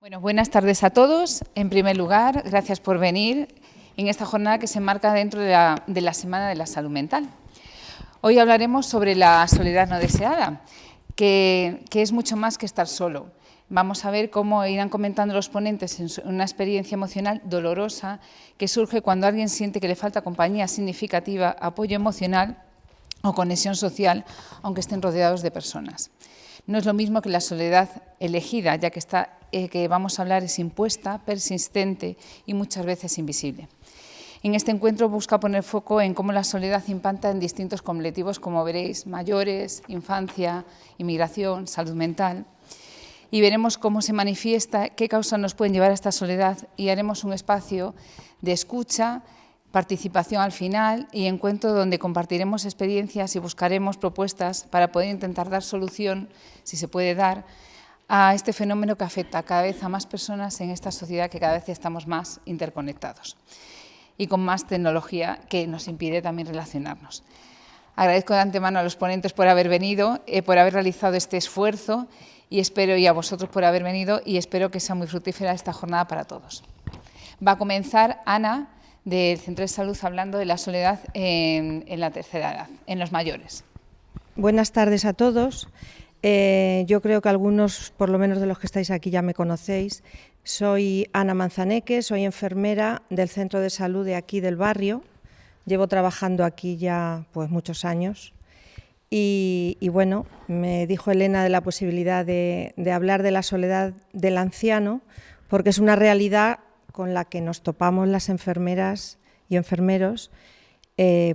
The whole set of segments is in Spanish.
Bueno, buenas tardes a todos. En primer lugar, gracias por venir en esta jornada que se enmarca dentro de la Semana de la Salud Mental. Hoy hablaremos sobre la soledad no deseada, que es mucho más que estar solo. Vamos a ver cómo irán comentando los ponentes en una experiencia emocional dolorosa que surge cuando alguien siente que le falta compañía significativa, apoyo emocional o conexión social, aunque estén rodeados de personas. No es lo mismo que la soledad elegida, ya que esta que vamos a hablar es impuesta, persistente y muchas veces invisible. En este encuentro busca poner foco en cómo la soledad impacta en distintos colectivos, como veréis, mayores, infancia, inmigración, salud mental. Y veremos cómo se manifiesta, qué causas nos pueden llevar a esta soledad y haremos un espacio de escucha, participación al final y encuentro donde compartiremos experiencias y buscaremos propuestas para poder intentar dar solución, si se puede dar, a este fenómeno que afecta cada vez a más personas en esta sociedad que cada vez estamos más interconectados y con más tecnología que nos impide también relacionarnos. Agradezco de antemano a los ponentes por haber venido, por haber realizado este esfuerzo y a vosotros por haber venido y espero que sea muy fructífera esta jornada para todos. Va a comenzar Ana, del Centro de Salud, hablando de la soledad en la tercera edad, en los mayores. Buenas tardes a todos. Yo creo que algunos, por lo menos de los que estáis aquí, ya me conocéis. Soy Ana Manzaneque, soy enfermera del Centro de Salud de aquí del barrio. Llevo trabajando aquí ya pues muchos años. Y bueno, me dijo Elena de la posibilidad de hablar de la soledad del anciano, porque es una realidad con la que nos topamos las enfermeras y enfermeros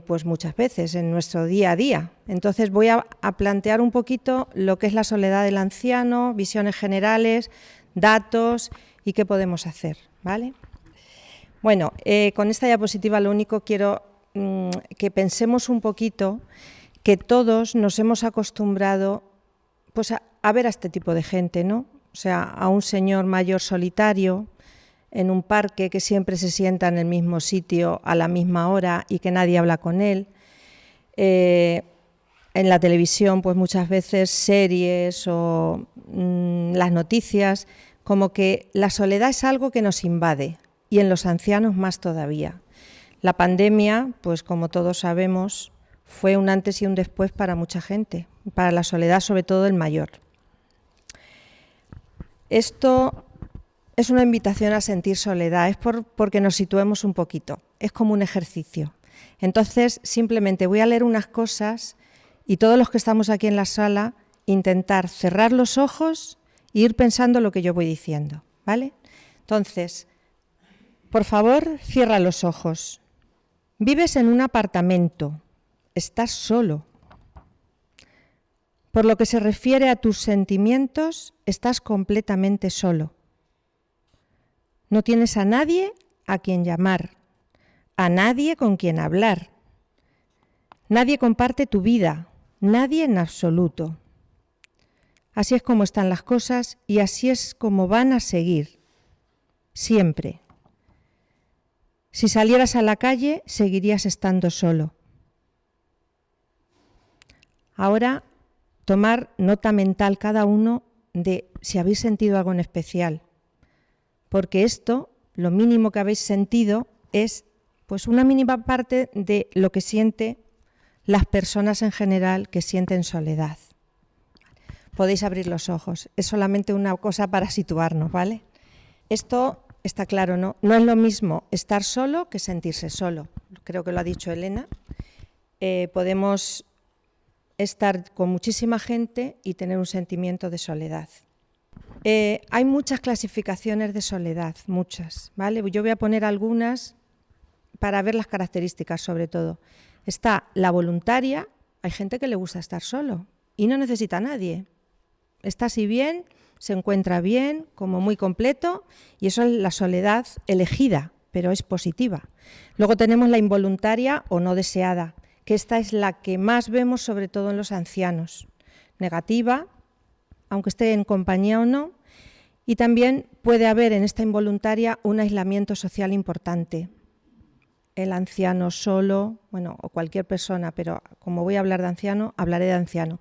pues muchas veces en nuestro día a día. Entonces voy a plantear un poquito lo que es la soledad del anciano, visiones generales, datos y qué podemos hacer, ¿vale? Bueno, con esta diapositiva lo único quiero que pensemos un poquito que todos nos hemos acostumbrado pues a ver a este tipo de gente, ¿no? O sea, a un señor mayor solitario en un parque que siempre se sienta en el mismo sitio a la misma hora y que nadie habla con él. En la televisión, pues muchas veces series o las noticias, como que la soledad es algo que nos invade y en los ancianos más todavía. La pandemia, pues como todos sabemos, fue un antes y un después para mucha gente, para la soledad, sobre todo el mayor. Esto es una invitación a sentir soledad, es porque nos situemos un poquito, es como un ejercicio. Entonces, simplemente voy a leer unas cosas y todos los que estamos aquí en la sala, intentar cerrar los ojos e ir pensando lo que yo voy diciendo, ¿vale? Entonces, por favor, cierra los ojos. Vives en un apartamento, estás solo. Por lo que se refiere a tus sentimientos, estás completamente solo. No tienes a nadie a quien llamar, a nadie con quien hablar. Nadie comparte tu vida, nadie en absoluto. Así es como están las cosas y así es como van a seguir, siempre. Si salieras a la calle, seguirías estando solo. Ahora, tomar nota mental cada uno de si habéis sentido algo en especial. Porque esto, lo mínimo que habéis sentido, es pues una mínima parte de lo que sienten las personas en general que sienten soledad. Podéis abrir los ojos, es solamente una cosa para situarnos, ¿vale? Esto está claro, ¿no? No es lo mismo estar solo que sentirse solo. Creo que lo ha dicho Elena. Podemos estar con muchísima gente y tener un sentimiento de soledad. Hay muchas clasificaciones de soledad, muchas, ¿vale? Yo voy a poner algunas para ver las características, sobre todo. Está la voluntaria, hay gente que le gusta estar solo y no necesita a nadie. Está así bien, se encuentra bien, como muy completo, y eso es la soledad elegida, pero es positiva. Luego tenemos la involuntaria o no deseada, que esta es la que más vemos sobre todo en los ancianos. Negativa, aunque esté en compañía o no, y también puede haber en esta involuntaria un aislamiento social importante. El anciano solo, bueno, o cualquier persona, pero como voy a hablar de anciano, hablaré de anciano.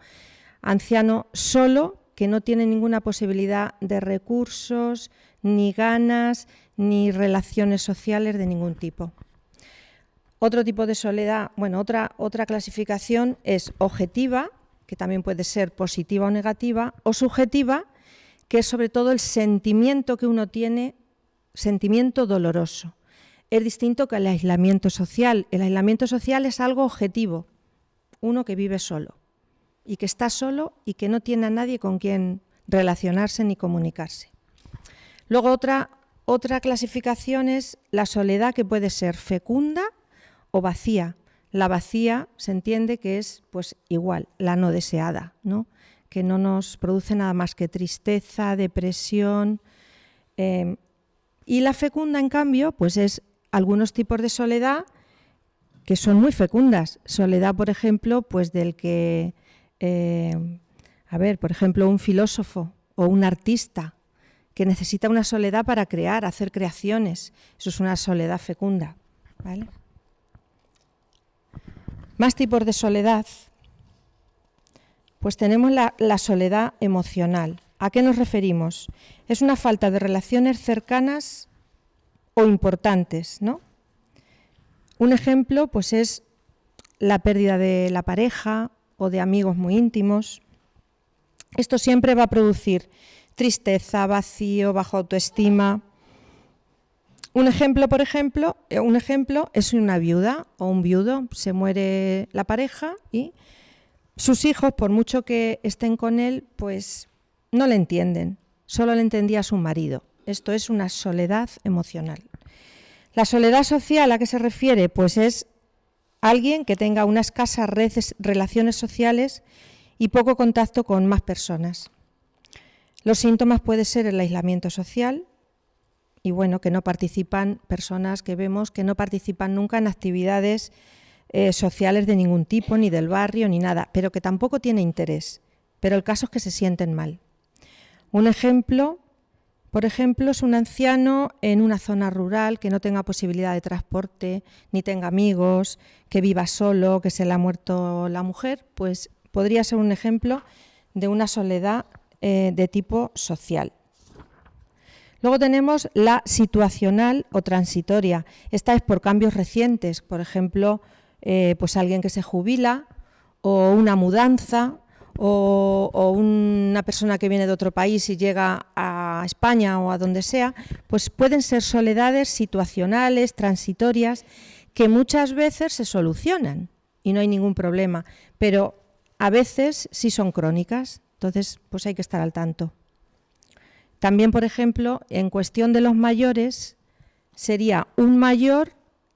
Anciano solo, que no tiene ninguna posibilidad de recursos, ni ganas, ni relaciones sociales de ningún tipo. Otro tipo de soledad, bueno, otra clasificación es objetiva, que también puede ser positiva o negativa, o subjetiva, que es sobre todo el sentimiento que uno tiene, sentimiento doloroso. Es distinto que el aislamiento social. El aislamiento social es algo objetivo, uno que vive solo y que está solo y que no tiene a nadie con quien relacionarse ni comunicarse. Luego otra clasificación es la soledad, que puede ser fecunda o vacía. La vacía se entiende que es pues igual, la no deseada, ¿no? Que no nos produce nada más que tristeza, depresión. Y la fecunda, en cambio, pues es algunos tipos de soledad que son muy fecundas. Soledad, por ejemplo, pues del que, por ejemplo, un filósofo o un artista que necesita una soledad para crear, hacer creaciones. Eso es una soledad fecunda, ¿vale? Más tipos de soledad. Pues tenemos la soledad emocional. ¿A qué nos referimos? Es una falta de relaciones cercanas o importantes, ¿no? Un ejemplo pues es la pérdida de la pareja o de amigos muy íntimos. Esto siempre va a producir tristeza, vacío, baja autoestima. Un ejemplo es una viuda o un viudo. Se muere la pareja y sus hijos, por mucho que estén con él, pues no le entienden. Solo le entendía a su marido. Esto es una soledad emocional. La soledad social, ¿a qué se refiere? Pues es alguien que tenga unas escasas relaciones sociales y poco contacto con más personas. Los síntomas pueden ser el aislamiento social y bueno, que no participan, personas que vemos que no participan nunca en actividades sociales de ningún tipo, ni del barrio, ni nada, pero que tampoco tiene interés. Pero el caso es que se sienten mal. Un ejemplo, por ejemplo, es un anciano en una zona rural que no tenga posibilidad de transporte, ni tenga amigos, que viva solo, que se le ha muerto la mujer, pues podría ser un ejemplo de una soledad de tipo social. Luego tenemos la situacional o transitoria. Esta es por cambios recientes, por ejemplo, pues alguien que se jubila o una mudanza o una persona que viene de otro país y llega a España o a donde sea, pues pueden ser soledades situacionales, transitorias, que muchas veces se solucionan y no hay ningún problema, pero a veces sí son crónicas, entonces pues hay que estar al tanto. También, por ejemplo, en cuestión de los mayores, sería un mayor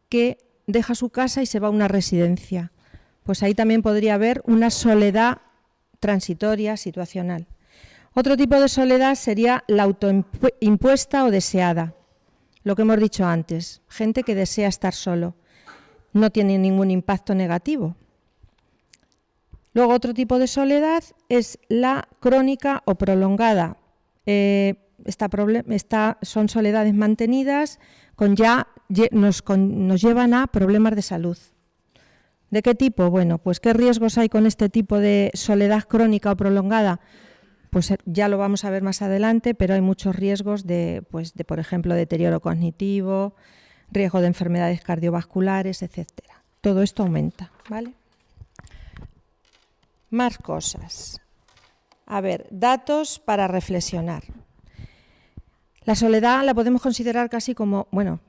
que deja su casa y se va a una residencia. Pues ahí también podría haber una soledad transitoria, situacional. Otro tipo de soledad sería la autoimpuesta o deseada. Lo que hemos dicho antes, gente que desea estar solo. No tiene ningún impacto negativo. Luego, otro tipo de soledad es la crónica o prolongada. Son soledades mantenidas nos llevan a problemas de salud. ¿De qué tipo? Bueno, pues ¿qué riesgos hay con este tipo de soledad crónica o prolongada? Pues ya lo vamos a ver más adelante, pero hay muchos riesgos de, por ejemplo, deterioro cognitivo, riesgo de enfermedades cardiovasculares, etcétera. Todo esto aumenta, ¿vale? Más cosas. A ver, datos para reflexionar. La soledad la podemos considerar casi como, bueno,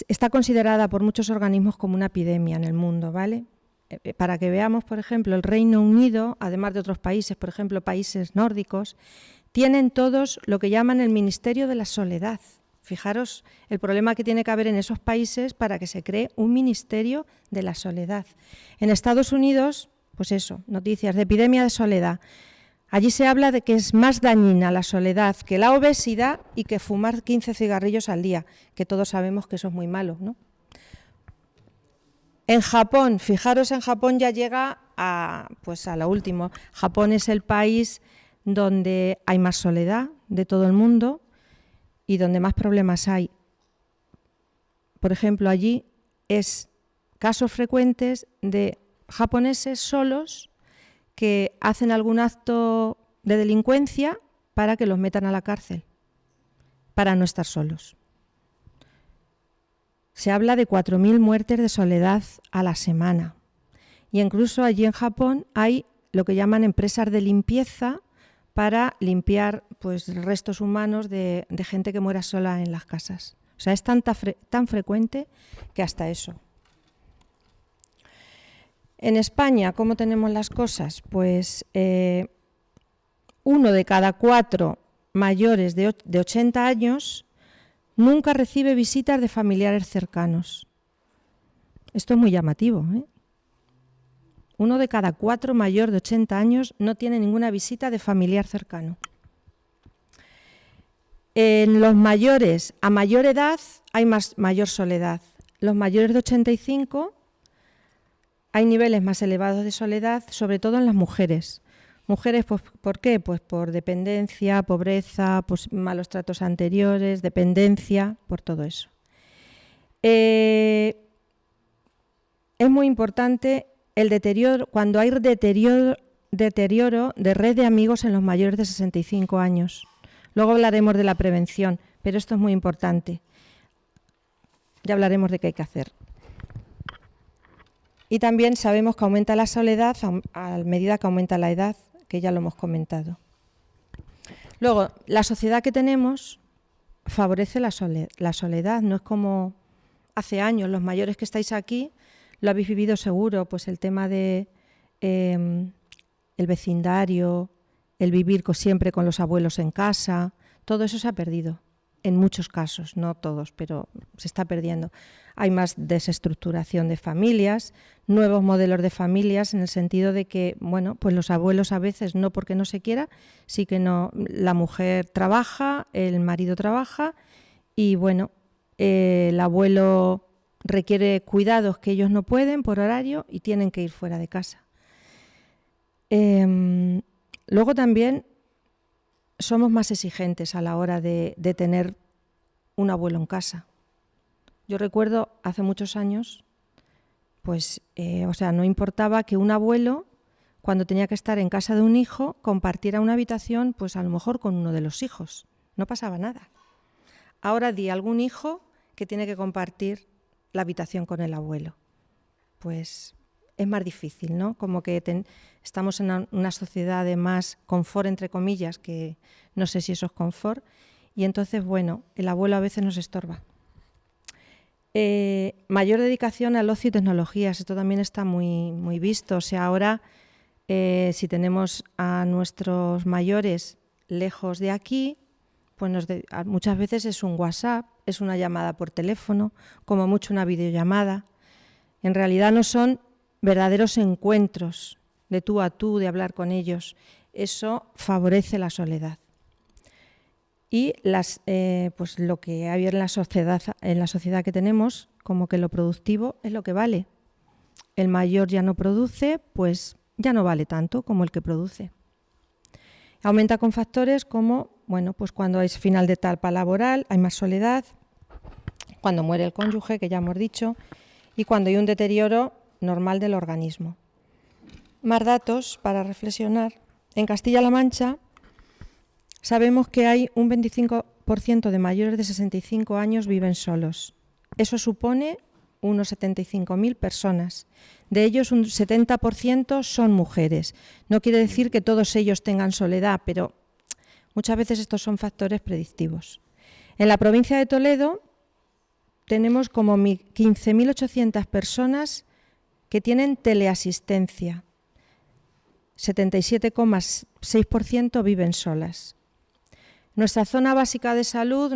está considerada por muchos organismos como una epidemia en el mundo, ¿vale? Para que veamos, por ejemplo, el Reino Unido, además de otros países, por ejemplo, países nórdicos, tienen todos lo que llaman el Ministerio de la Soledad. Fijaros el problema que tiene que haber en esos países para que se cree un Ministerio de la Soledad. En Estados Unidos, pues eso, noticias de epidemia de soledad. Allí se habla de que es más dañina la soledad que la obesidad y que fumar 15 cigarrillos al día, que todos sabemos que eso es muy malo, ¿no? En Japón, fijaros, en Japón ya llega a lo último. Japón es el país donde hay más soledad de todo el mundo y donde más problemas hay. Por ejemplo, allí es casos frecuentes de japoneses solos que hacen algún acto de delincuencia para que los metan a la cárcel, para no estar solos. Se habla de 4.000 muertes de soledad a la semana. Y incluso allí en Japón hay lo que llaman empresas de limpieza para limpiar pues, restos humanos de gente que muera sola en las casas. O sea, es tan frecuente que hasta eso. En España, ¿cómo tenemos las cosas? Pues 1 de cada 4 mayores de 80 años nunca recibe visitas de familiares cercanos. Esto es muy llamativo, ¿eh? 1 de cada 4 mayor de 80 años no tiene ninguna visita de familiar cercano. En los mayores a mayor edad hay mayor soledad. Los mayores de 85 hay niveles más elevados de soledad, sobre todo en las mujeres. Mujeres, pues, ¿por qué? Pues por dependencia, pobreza, pues malos tratos anteriores, dependencia, por todo eso. Es muy importante el deterioro, cuando hay deterioro de red de amigos en los mayores de 65 años. Luego hablaremos de la prevención, pero esto es muy importante. Ya hablaremos de qué hay que hacer. Y también sabemos que aumenta la soledad a medida que aumenta la edad, que ya lo hemos comentado. Luego, la sociedad que tenemos favorece la soledad, no es como hace años, los mayores que estáis aquí, lo habéis vivido seguro, pues el tema de el vecindario, el vivir siempre con los abuelos en casa, todo eso se ha perdido. En muchos casos, no todos, pero se está perdiendo. Hay más desestructuración de familias, nuevos modelos de familias, en el sentido de que, bueno, pues los abuelos a veces no porque no se quiera, sí que no, la mujer trabaja, el marido trabaja y, bueno, el abuelo requiere cuidados que ellos no pueden por horario y tienen que ir fuera de casa. Luego también somos más exigentes a la hora de tener un abuelo en casa. Yo recuerdo hace muchos años, pues, no importaba que un abuelo, cuando tenía que estar en casa de un hijo, compartiera una habitación, pues a lo mejor con uno de los hijos. No pasaba nada. Ahora di algún hijo que tiene que compartir la habitación con el abuelo. Pues es más difícil, ¿no? Como que estamos en una sociedad de más confort, entre comillas, que no sé si eso es confort, y entonces, bueno, el abuelo a veces nos estorba. Mayor dedicación al ocio y tecnologías, esto también está muy, muy visto. O sea, ahora, si tenemos a nuestros mayores lejos de aquí, pues muchas veces es un WhatsApp, es una llamada por teléfono, como mucho una videollamada. En realidad no son verdaderos encuentros de tú a tú, de hablar con ellos. Eso favorece la soledad. Y pues lo que hay en la sociedad que tenemos, como que lo productivo es lo que vale. El mayor ya no produce, pues ya no vale tanto como el que produce. Aumenta con factores como, bueno, pues cuando es final de etapa laboral hay más soledad, cuando muere el cónyuge, que ya hemos dicho, y cuando hay un deterioro normal del organismo. Más datos para reflexionar. En Castilla-La Mancha sabemos que hay un 25% de mayores de 65 años viven solos. Eso supone unos 75.000 personas. De ellos un 70% son mujeres. No quiere decir que todos ellos tengan soledad, pero muchas veces estos son factores predictivos. En la provincia de Toledo tenemos como 15.800 personas que tienen teleasistencia. 77,6% viven solas. Nuestra zona básica de salud,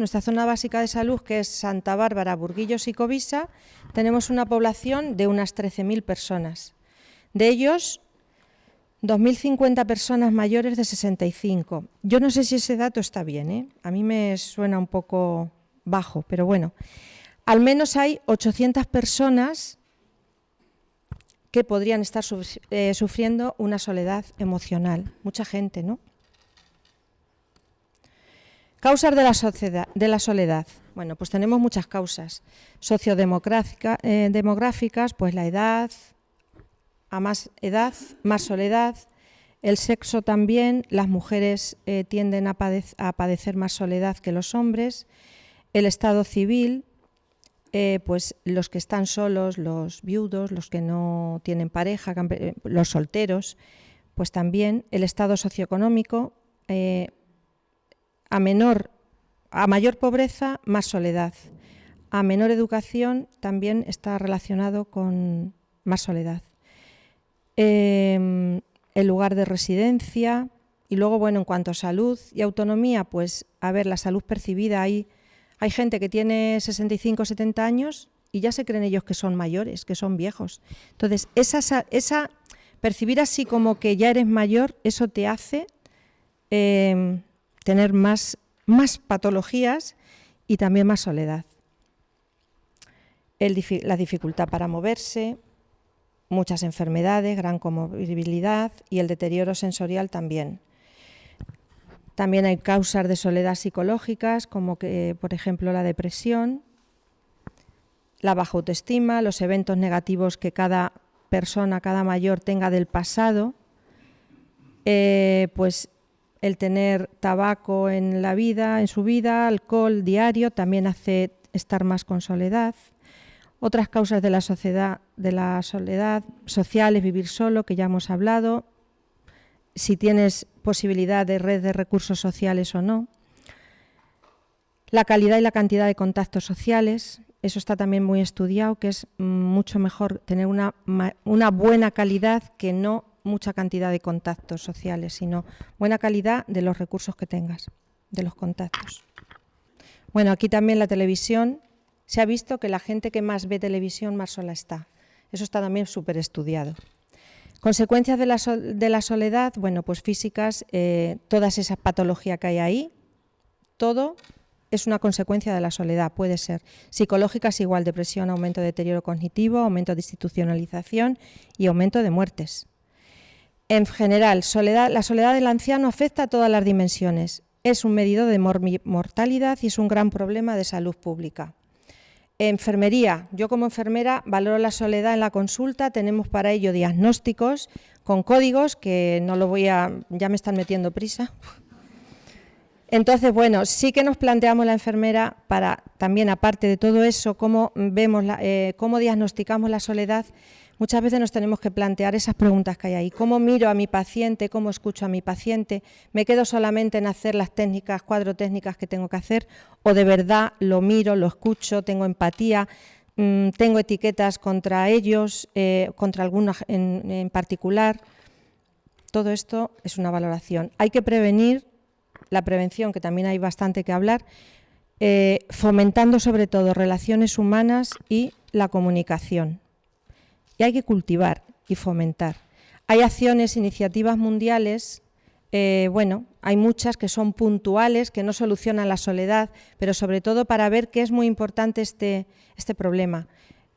que es Santa Bárbara, Burguillos y Covisa, tenemos una población de unas 13.000 personas. De ellos, 2.050 personas mayores de 65. Yo no sé si ese dato está bien, ¿eh? A mí me suena un poco bajo, pero bueno. Al menos hay 800 personas que podrían estar sufriendo una soledad emocional. Mucha gente, ¿no? Causas de la soledad. Bueno, pues tenemos muchas causas. Sociodemográficas, pues la edad, a más edad, más soledad. El sexo también, las mujeres tienden a padecer más soledad que los hombres. El estado civil, pues los que están solos, los viudos, los que no tienen pareja, los solteros, pues también. El estado socioeconómico, a mayor pobreza, más soledad. A menor educación también está relacionado con más soledad. El lugar de residencia y luego, bueno, en cuanto a salud y autonomía, pues a ver, la salud percibida, hay gente que tiene 65 o 70 años y ya se creen ellos que son mayores, que son viejos. Entonces, esa percibir así como que ya eres mayor, eso te hace tener más patologías y también más soledad. La dificultad para moverse, muchas enfermedades, gran comorbilidad y el deterioro sensorial también. También hay causas de soledad psicológicas, como que, por ejemplo, la depresión, la baja autoestima, los eventos negativos que cada persona, cada mayor tenga del pasado, pues el tener tabaco en su vida, alcohol diario, también hace estar más con soledad. Otras causas de la soledad social es vivir solo, que ya hemos hablado, si tienes posibilidad de red de recursos sociales o no. La calidad y la cantidad de contactos sociales, eso está también muy estudiado, que es mucho mejor tener una buena calidad que no mucha cantidad de contactos sociales, sino buena calidad de los recursos que tengas, de los contactos. Bueno, aquí también la televisión. Se ha visto que la gente que más ve televisión más sola está. Eso está también súper estudiado. Consecuencias de la soledad, bueno, pues físicas, todas esas patologías que hay ahí, todo es una consecuencia de la soledad, puede ser. Psicológicas igual, depresión, aumento de deterioro cognitivo, aumento de institucionalización y aumento de muertes. En general, la soledad del anciano afecta a todas las dimensiones. Es un medidor de mortalidad y es un gran problema de salud pública. Enfermería. Yo como enfermera valoro la soledad en la consulta, tenemos para ello diagnósticos con códigos que no lo ya me están metiendo prisa. Entonces, bueno, sí que nos planteamos la enfermera para también, aparte de todo eso, cómo diagnosticamos la soledad. Muchas veces nos tenemos que plantear esas preguntas que hay ahí. ¿Cómo miro a mi paciente? ¿Cómo escucho a mi paciente? ¿Me quedo solamente en hacer las técnicas, 4 técnicas que tengo que hacer? ¿O de verdad lo miro, lo escucho, tengo empatía, tengo etiquetas contra ellos, contra algunos en particular? Todo esto es una valoración. Hay que prevenir, la prevención, que también hay bastante que hablar, fomentando sobre todo relaciones humanas y la comunicación. Y hay que cultivar y fomentar. Hay acciones, iniciativas mundiales, hay muchas que son puntuales, que no solucionan la soledad, pero sobre todo para ver que es muy importante este problema.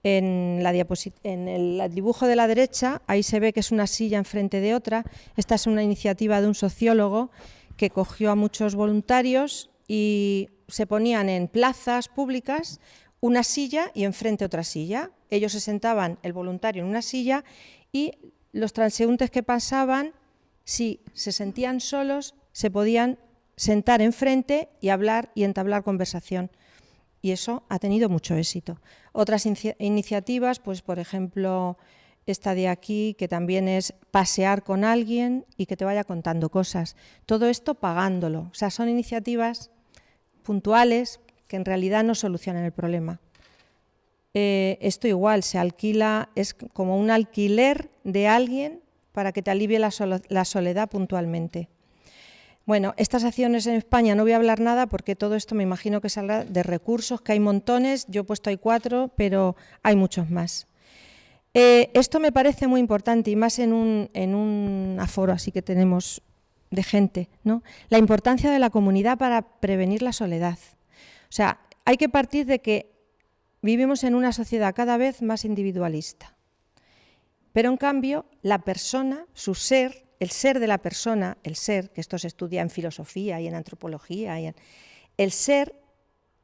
En el dibujo de la derecha, ahí se ve que es una silla enfrente de otra. Esta es una iniciativa de un sociólogo que cogió a muchos voluntarios y se ponían en plazas públicas una silla y enfrente otra silla. Ellos se sentaban, el voluntario, en una silla y los transeúntes que pasaban, si se sentían solos, se podían sentar enfrente y hablar y entablar conversación. Y eso ha tenido mucho éxito. Otras iniciativas, pues por ejemplo, esta de aquí, que también es pasear con alguien y que te vaya contando cosas. Todo esto pagándolo. O sea, son iniciativas puntuales que en realidad no solucionan el problema. Esto igual, se alquila, es como un alquiler de alguien para que te alivie la soledad puntualmente. Bueno, estas acciones en España no voy a hablar nada porque todo esto me imagino que saldrá de recursos, que hay montones, yo he puesto ahí 4, pero hay muchos más. Esto me parece muy importante y más en un aforo así que tenemos de gente, ¿no? La importancia de la comunidad para prevenir la soledad. O sea, hay que partir de que vivimos en una sociedad cada vez más individualista. Pero en cambio, la persona, su ser, el ser de la persona, el ser, que esto se estudia en filosofía y en antropología, el ser,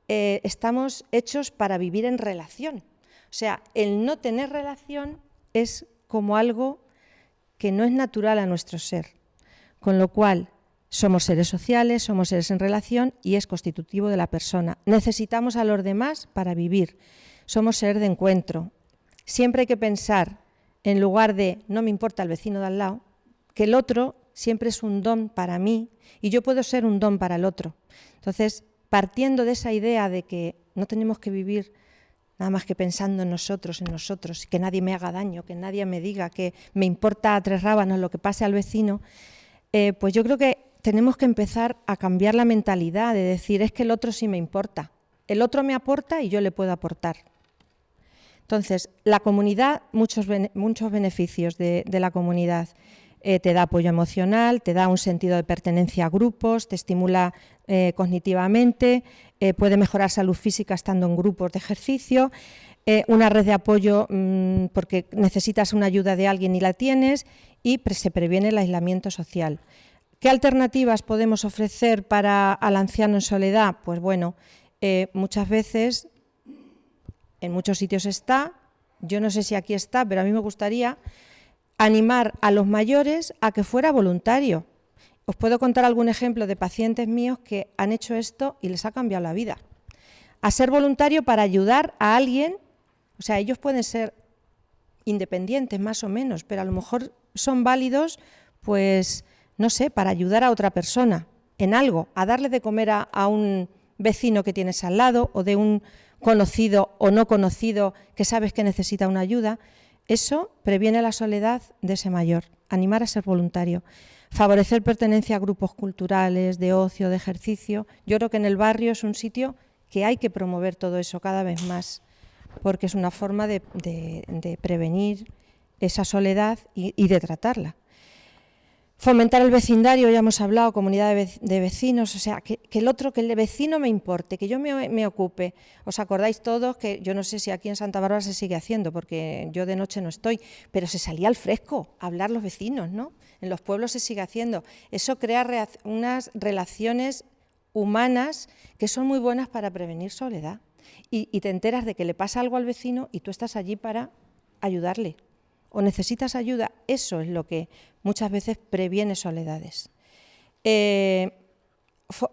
estamos hechos para vivir en relación. O sea, el no tener relación es como algo que no es natural a nuestro ser. con lo cual somos seres sociales, somos seres en relación y es constitutivo de la persona. Necesitamos a los demás para vivir, somos seres de encuentro. Siempre hay que pensar, en lugar de no me importa el vecino de al lado, que el otro siempre es un don para mí y yo puedo ser un don para el otro. Entonces, partiendo de esa idea de que no tenemos que vivir nada más que pensando en nosotros, y que nadie me haga daño, que nadie me diga que me importa a tres rábanos lo que pase al vecino, pues yo creo que tenemos que empezar a cambiar la mentalidad de decir, es que el otro sí me importa, el otro me aporta y yo le puedo aportar. Entonces, la comunidad, muchos beneficios de la comunidad. Te da apoyo emocional, te da un sentido de pertenencia a grupos, te estimula cognitivamente, puede mejorar salud física estando en grupos de ejercicio, una red de apoyo porque necesitas una ayuda de alguien y la tienes, y se previene el aislamiento social. ¿Qué alternativas podemos ofrecer al anciano en soledad? Pues bueno, muchas veces, en muchos sitios está, yo no sé si aquí está, pero a mí me gustaría animar a los mayores a que fuera voluntario. Os puedo contar algún ejemplo de pacientes míos que han hecho esto y les ha cambiado la vida. A ser voluntario para ayudar a alguien, o sea, ellos pueden ser independientes más o menos, pero a lo mejor son válidos, pues, no sé, para ayudar a otra persona en algo, a darle de comer a un vecino que tienes al lado o de un conocido o no conocido que sabes que necesita una ayuda. Eso previene la soledad de ese mayor, animar a ser voluntario. Favorecer pertenencia a grupos culturales, de ocio, de ejercicio. Yo creo que en el barrio es un sitio que hay que promover todo eso cada vez más, porque es una forma de prevenir esa soledad y de tratarla. Fomentar el vecindario, ya hemos hablado, comunidad de vecinos, o sea, que el vecino me importe, que yo me ocupe. ¿Os acordáis todos que, yo no sé si aquí en Santa Bárbara se sigue haciendo, porque yo de noche no estoy, pero se salía al fresco a hablar los vecinos, ¿no? En los pueblos se sigue haciendo. Eso crea unas relaciones humanas que son muy buenas para prevenir soledad. Y te enteras de que le pasa algo al vecino y tú estás allí para ayudarle. O necesitas ayuda, eso es lo que muchas veces previene soledades.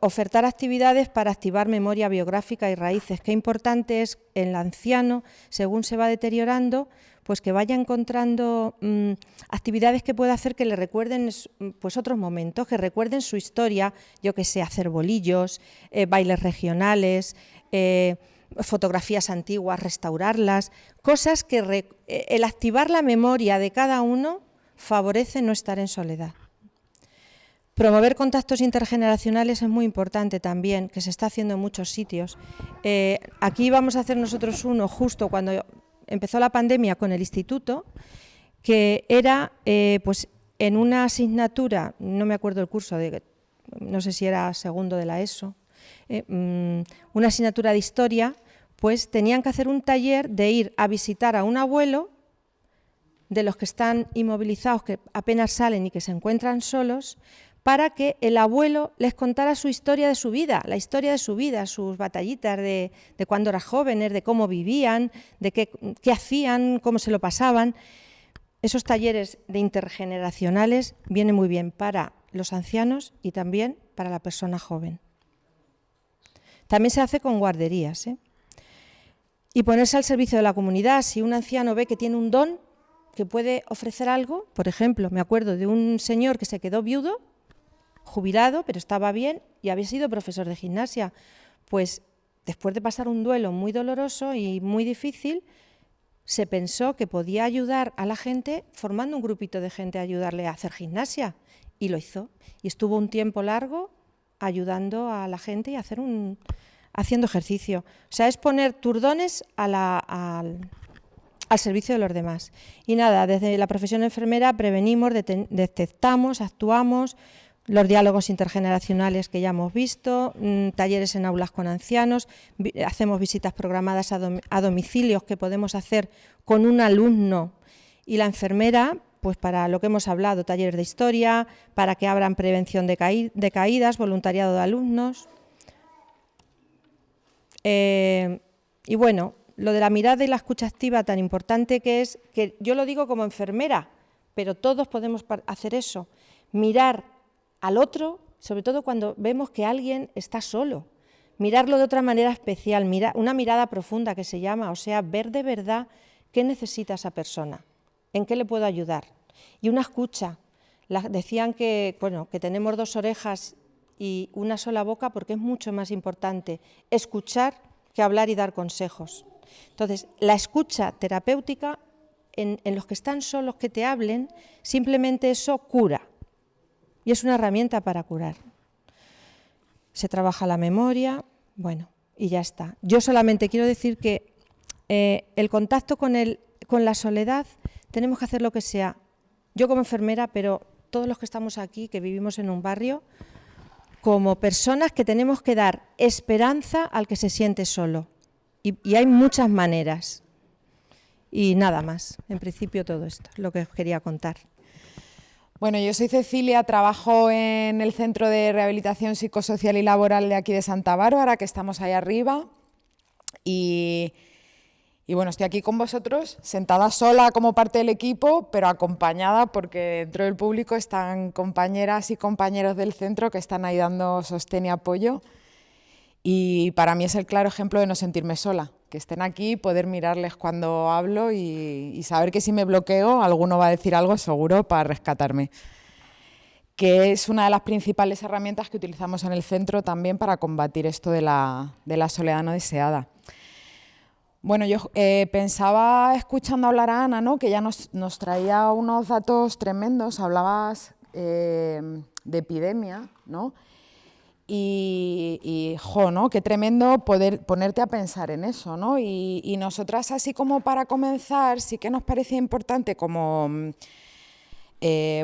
Ofertar actividades para activar memoria biográfica y raíces. Qué importante es el anciano, según se va deteriorando, pues que vaya encontrando actividades que pueda hacer que le recuerden pues otros momentos, que recuerden su historia, yo que sé, hacer bolillos, bailes regionales, fotografías antiguas, restaurarlas, cosas que el activar la memoria de cada uno favorece no estar en soledad. Promover contactos intergeneracionales es muy importante también, que se está haciendo en muchos sitios. Aquí vamos a hacer nosotros uno justo cuando empezó la pandemia con el instituto, que era pues en una asignatura, no me acuerdo el curso, no sé si era segundo de la ESO, una asignatura de historia, pues tenían que hacer un taller de ir a visitar a un abuelo de los que están inmovilizados, que apenas salen y que se encuentran solos, para que el abuelo les contara su historia de su vida, la historia de su vida, sus batallitas de cuando eran jóvenes, de cómo vivían, de qué hacían, cómo se lo pasaban. Esos talleres de intergeneracionales vienen muy bien para los ancianos y también para la persona joven. También se hace con guarderías, Y ponerse al servicio de la comunidad. Si un anciano ve que tiene un don, que puede ofrecer algo, por ejemplo, me acuerdo de un señor que se quedó viudo, jubilado, pero estaba bien y había sido profesor de gimnasia. Pues después de pasar un duelo muy doloroso y muy difícil, se pensó que podía ayudar a la gente formando un grupito de gente a ayudarle a hacer gimnasia y lo hizo. Y estuvo un tiempo largo ayudando a la gente y haciendo ejercicio. O sea, es poner tus dones al servicio de los demás. Y nada, desde la profesión enfermera prevenimos, detectamos, actuamos, los diálogos intergeneracionales que ya hemos visto, talleres en aulas con ancianos, hacemos visitas programadas a domicilios que podemos hacer con un alumno y la enfermera, pues para lo que hemos hablado, talleres de historia, para que abran prevención de caídas, voluntariado de alumnos. Y bueno, lo de la mirada y la escucha activa tan importante que es, que yo lo digo como enfermera, pero todos podemos hacer eso, mirar al otro, sobre todo cuando vemos que alguien está solo. Mirarlo de otra manera especial, una mirada profunda que se llama, o sea, ver de verdad qué necesita esa persona, en qué le puedo ayudar. Y una escucha. Decían que, bueno, que tenemos 2 orejas y una sola boca porque es mucho más importante escuchar que hablar y dar consejos. Entonces, la escucha terapéutica, en los que están solos que te hablen, simplemente eso cura. Y es una herramienta para curar. Se trabaja la memoria, bueno, y ya está. Yo solamente quiero decir que el contacto con la soledad tenemos que hacer lo que sea. Yo como enfermera, pero todos los que estamos aquí, que vivimos en un barrio, como personas que tenemos que dar esperanza al que se siente solo. Y hay muchas maneras. Y nada más, en principio todo esto, lo que os quería contar. Bueno, yo soy Cecilia, trabajo en el Centro de Rehabilitación Psicosocial y Laboral de aquí de Santa Bárbara, que estamos ahí arriba. Y bueno, estoy aquí con vosotros, sentada sola como parte del equipo, pero acompañada porque dentro del público están compañeras y compañeros del centro que están ahí dando sostén y apoyo. Y para mí es el claro ejemplo de no sentirme sola, que estén aquí, poder mirarles cuando hablo y saber que si me bloqueo alguno va a decir algo seguro para rescatarme, que es una de las principales herramientas que utilizamos en el centro también para combatir esto de la soledad no deseada. Bueno, yo pensaba, escuchando hablar a Ana, ¿no?, que ya nos traía unos datos tremendos, hablabas de epidemia, ¿no? Y ¿no? Qué tremendo poder ponerte a pensar en eso, ¿no? Y nosotras, así como para comenzar, sí que nos parecía importante como,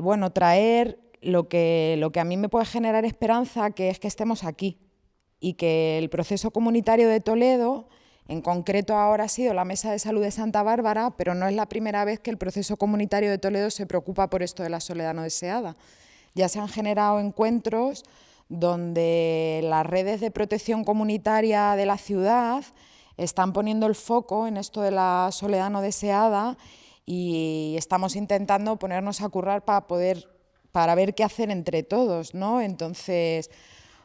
bueno, traer lo que a mí me puede generar esperanza, que es que estemos aquí y que el proceso comunitario de Toledo, en concreto ahora ha sido la Mesa de Salud de Santa Bárbara, pero no es la primera vez que el proceso comunitario de Toledo se preocupa por esto de la soledad no deseada. Ya se han generado encuentros donde las redes de protección comunitaria de la ciudad están poniendo el foco en esto de la soledad no deseada y estamos intentando ponernos a currar para ver qué hacer entre todos, ¿no? Entonces,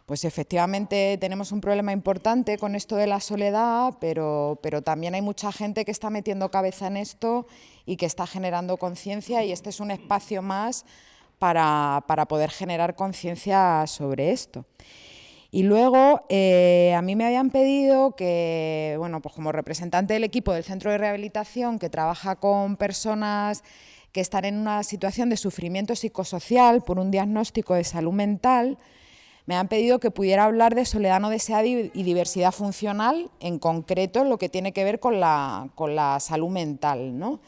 pues efectivamente tenemos un problema importante con esto de la soledad, pero también hay mucha gente que está metiendo cabeza en esto y que está generando conciencia, y este es un espacio más para poder generar conciencia sobre esto. Y luego a mí me habían pedido que, bueno, pues como representante del equipo del Centro de Rehabilitación que trabaja con personas que están en una situación de sufrimiento psicosocial por un diagnóstico de salud mental, me han pedido que pudiera hablar de soledad no deseada y diversidad funcional, en concreto lo que tiene que ver con la salud mental, ¿no?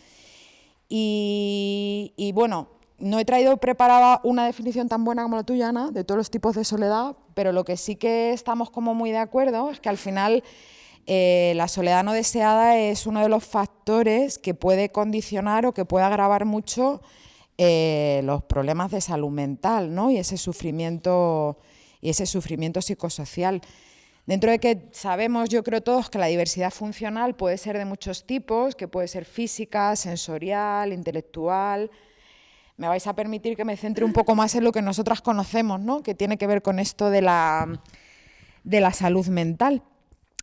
Y bueno, no he traído preparada una definición tan buena como la tuya, Ana, de todos los tipos de soledad, pero lo que sí que estamos como muy de acuerdo es que al final la soledad no deseada es uno de los factores que puede condicionar o que puede agravar mucho los problemas de salud mental, ¿no? y ese sufrimiento psicosocial. Dentro de que sabemos, yo creo todos, que la diversidad funcional puede ser de muchos tipos, que puede ser física, sensorial, intelectual. Me vais a permitir que me centre un poco más en lo que nosotras conocemos, ¿no?, que tiene que ver con esto de la salud mental.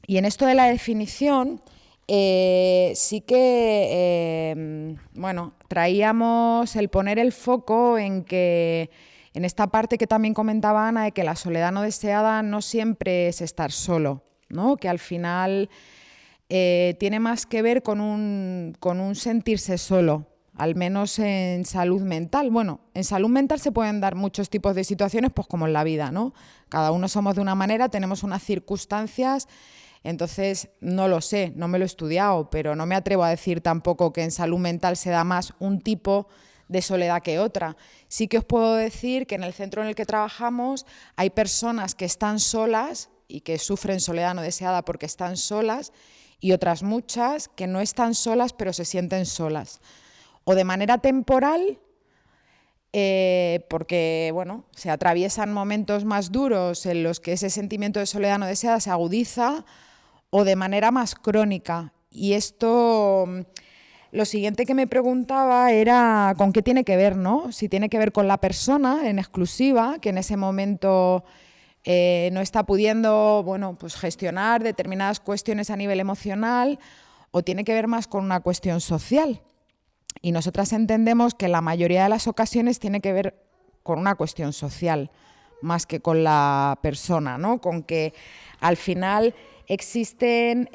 Y en esto de la definición, sí que, bueno, traíamos el poner el foco en que, en esta parte que también comentaba Ana, de que la soledad no deseada no siempre es estar solo, ¿no?, que al final tiene más que ver con un sentirse solo, al menos en salud mental. Bueno, en salud mental se pueden dar muchos tipos de situaciones, pues como en la vida, ¿no? Cada uno somos de una manera, tenemos unas circunstancias, entonces no lo sé, no me lo he estudiado, pero no me atrevo a decir tampoco que en salud mental se da más un tipo de soledad que otra. Sí que os puedo decir que en el centro en el que trabajamos hay personas que están solas y que sufren soledad no deseada porque están solas, y otras muchas que no están solas pero se sienten solas. O de manera temporal, porque bueno, se atraviesan momentos más duros en los que ese sentimiento de soledad no deseada se agudiza, o de manera más crónica. Y esto Lo siguiente que me preguntaba era con qué tiene que ver, ¿no? Si tiene que ver con la persona en exclusiva, que en ese momento no está pudiendo, bueno, pues gestionar determinadas cuestiones a nivel emocional, o tiene que ver más con una cuestión social. Y nosotras entendemos que la mayoría de las ocasiones tiene que ver con una cuestión social, más que con la persona, ¿no? Con que al final existen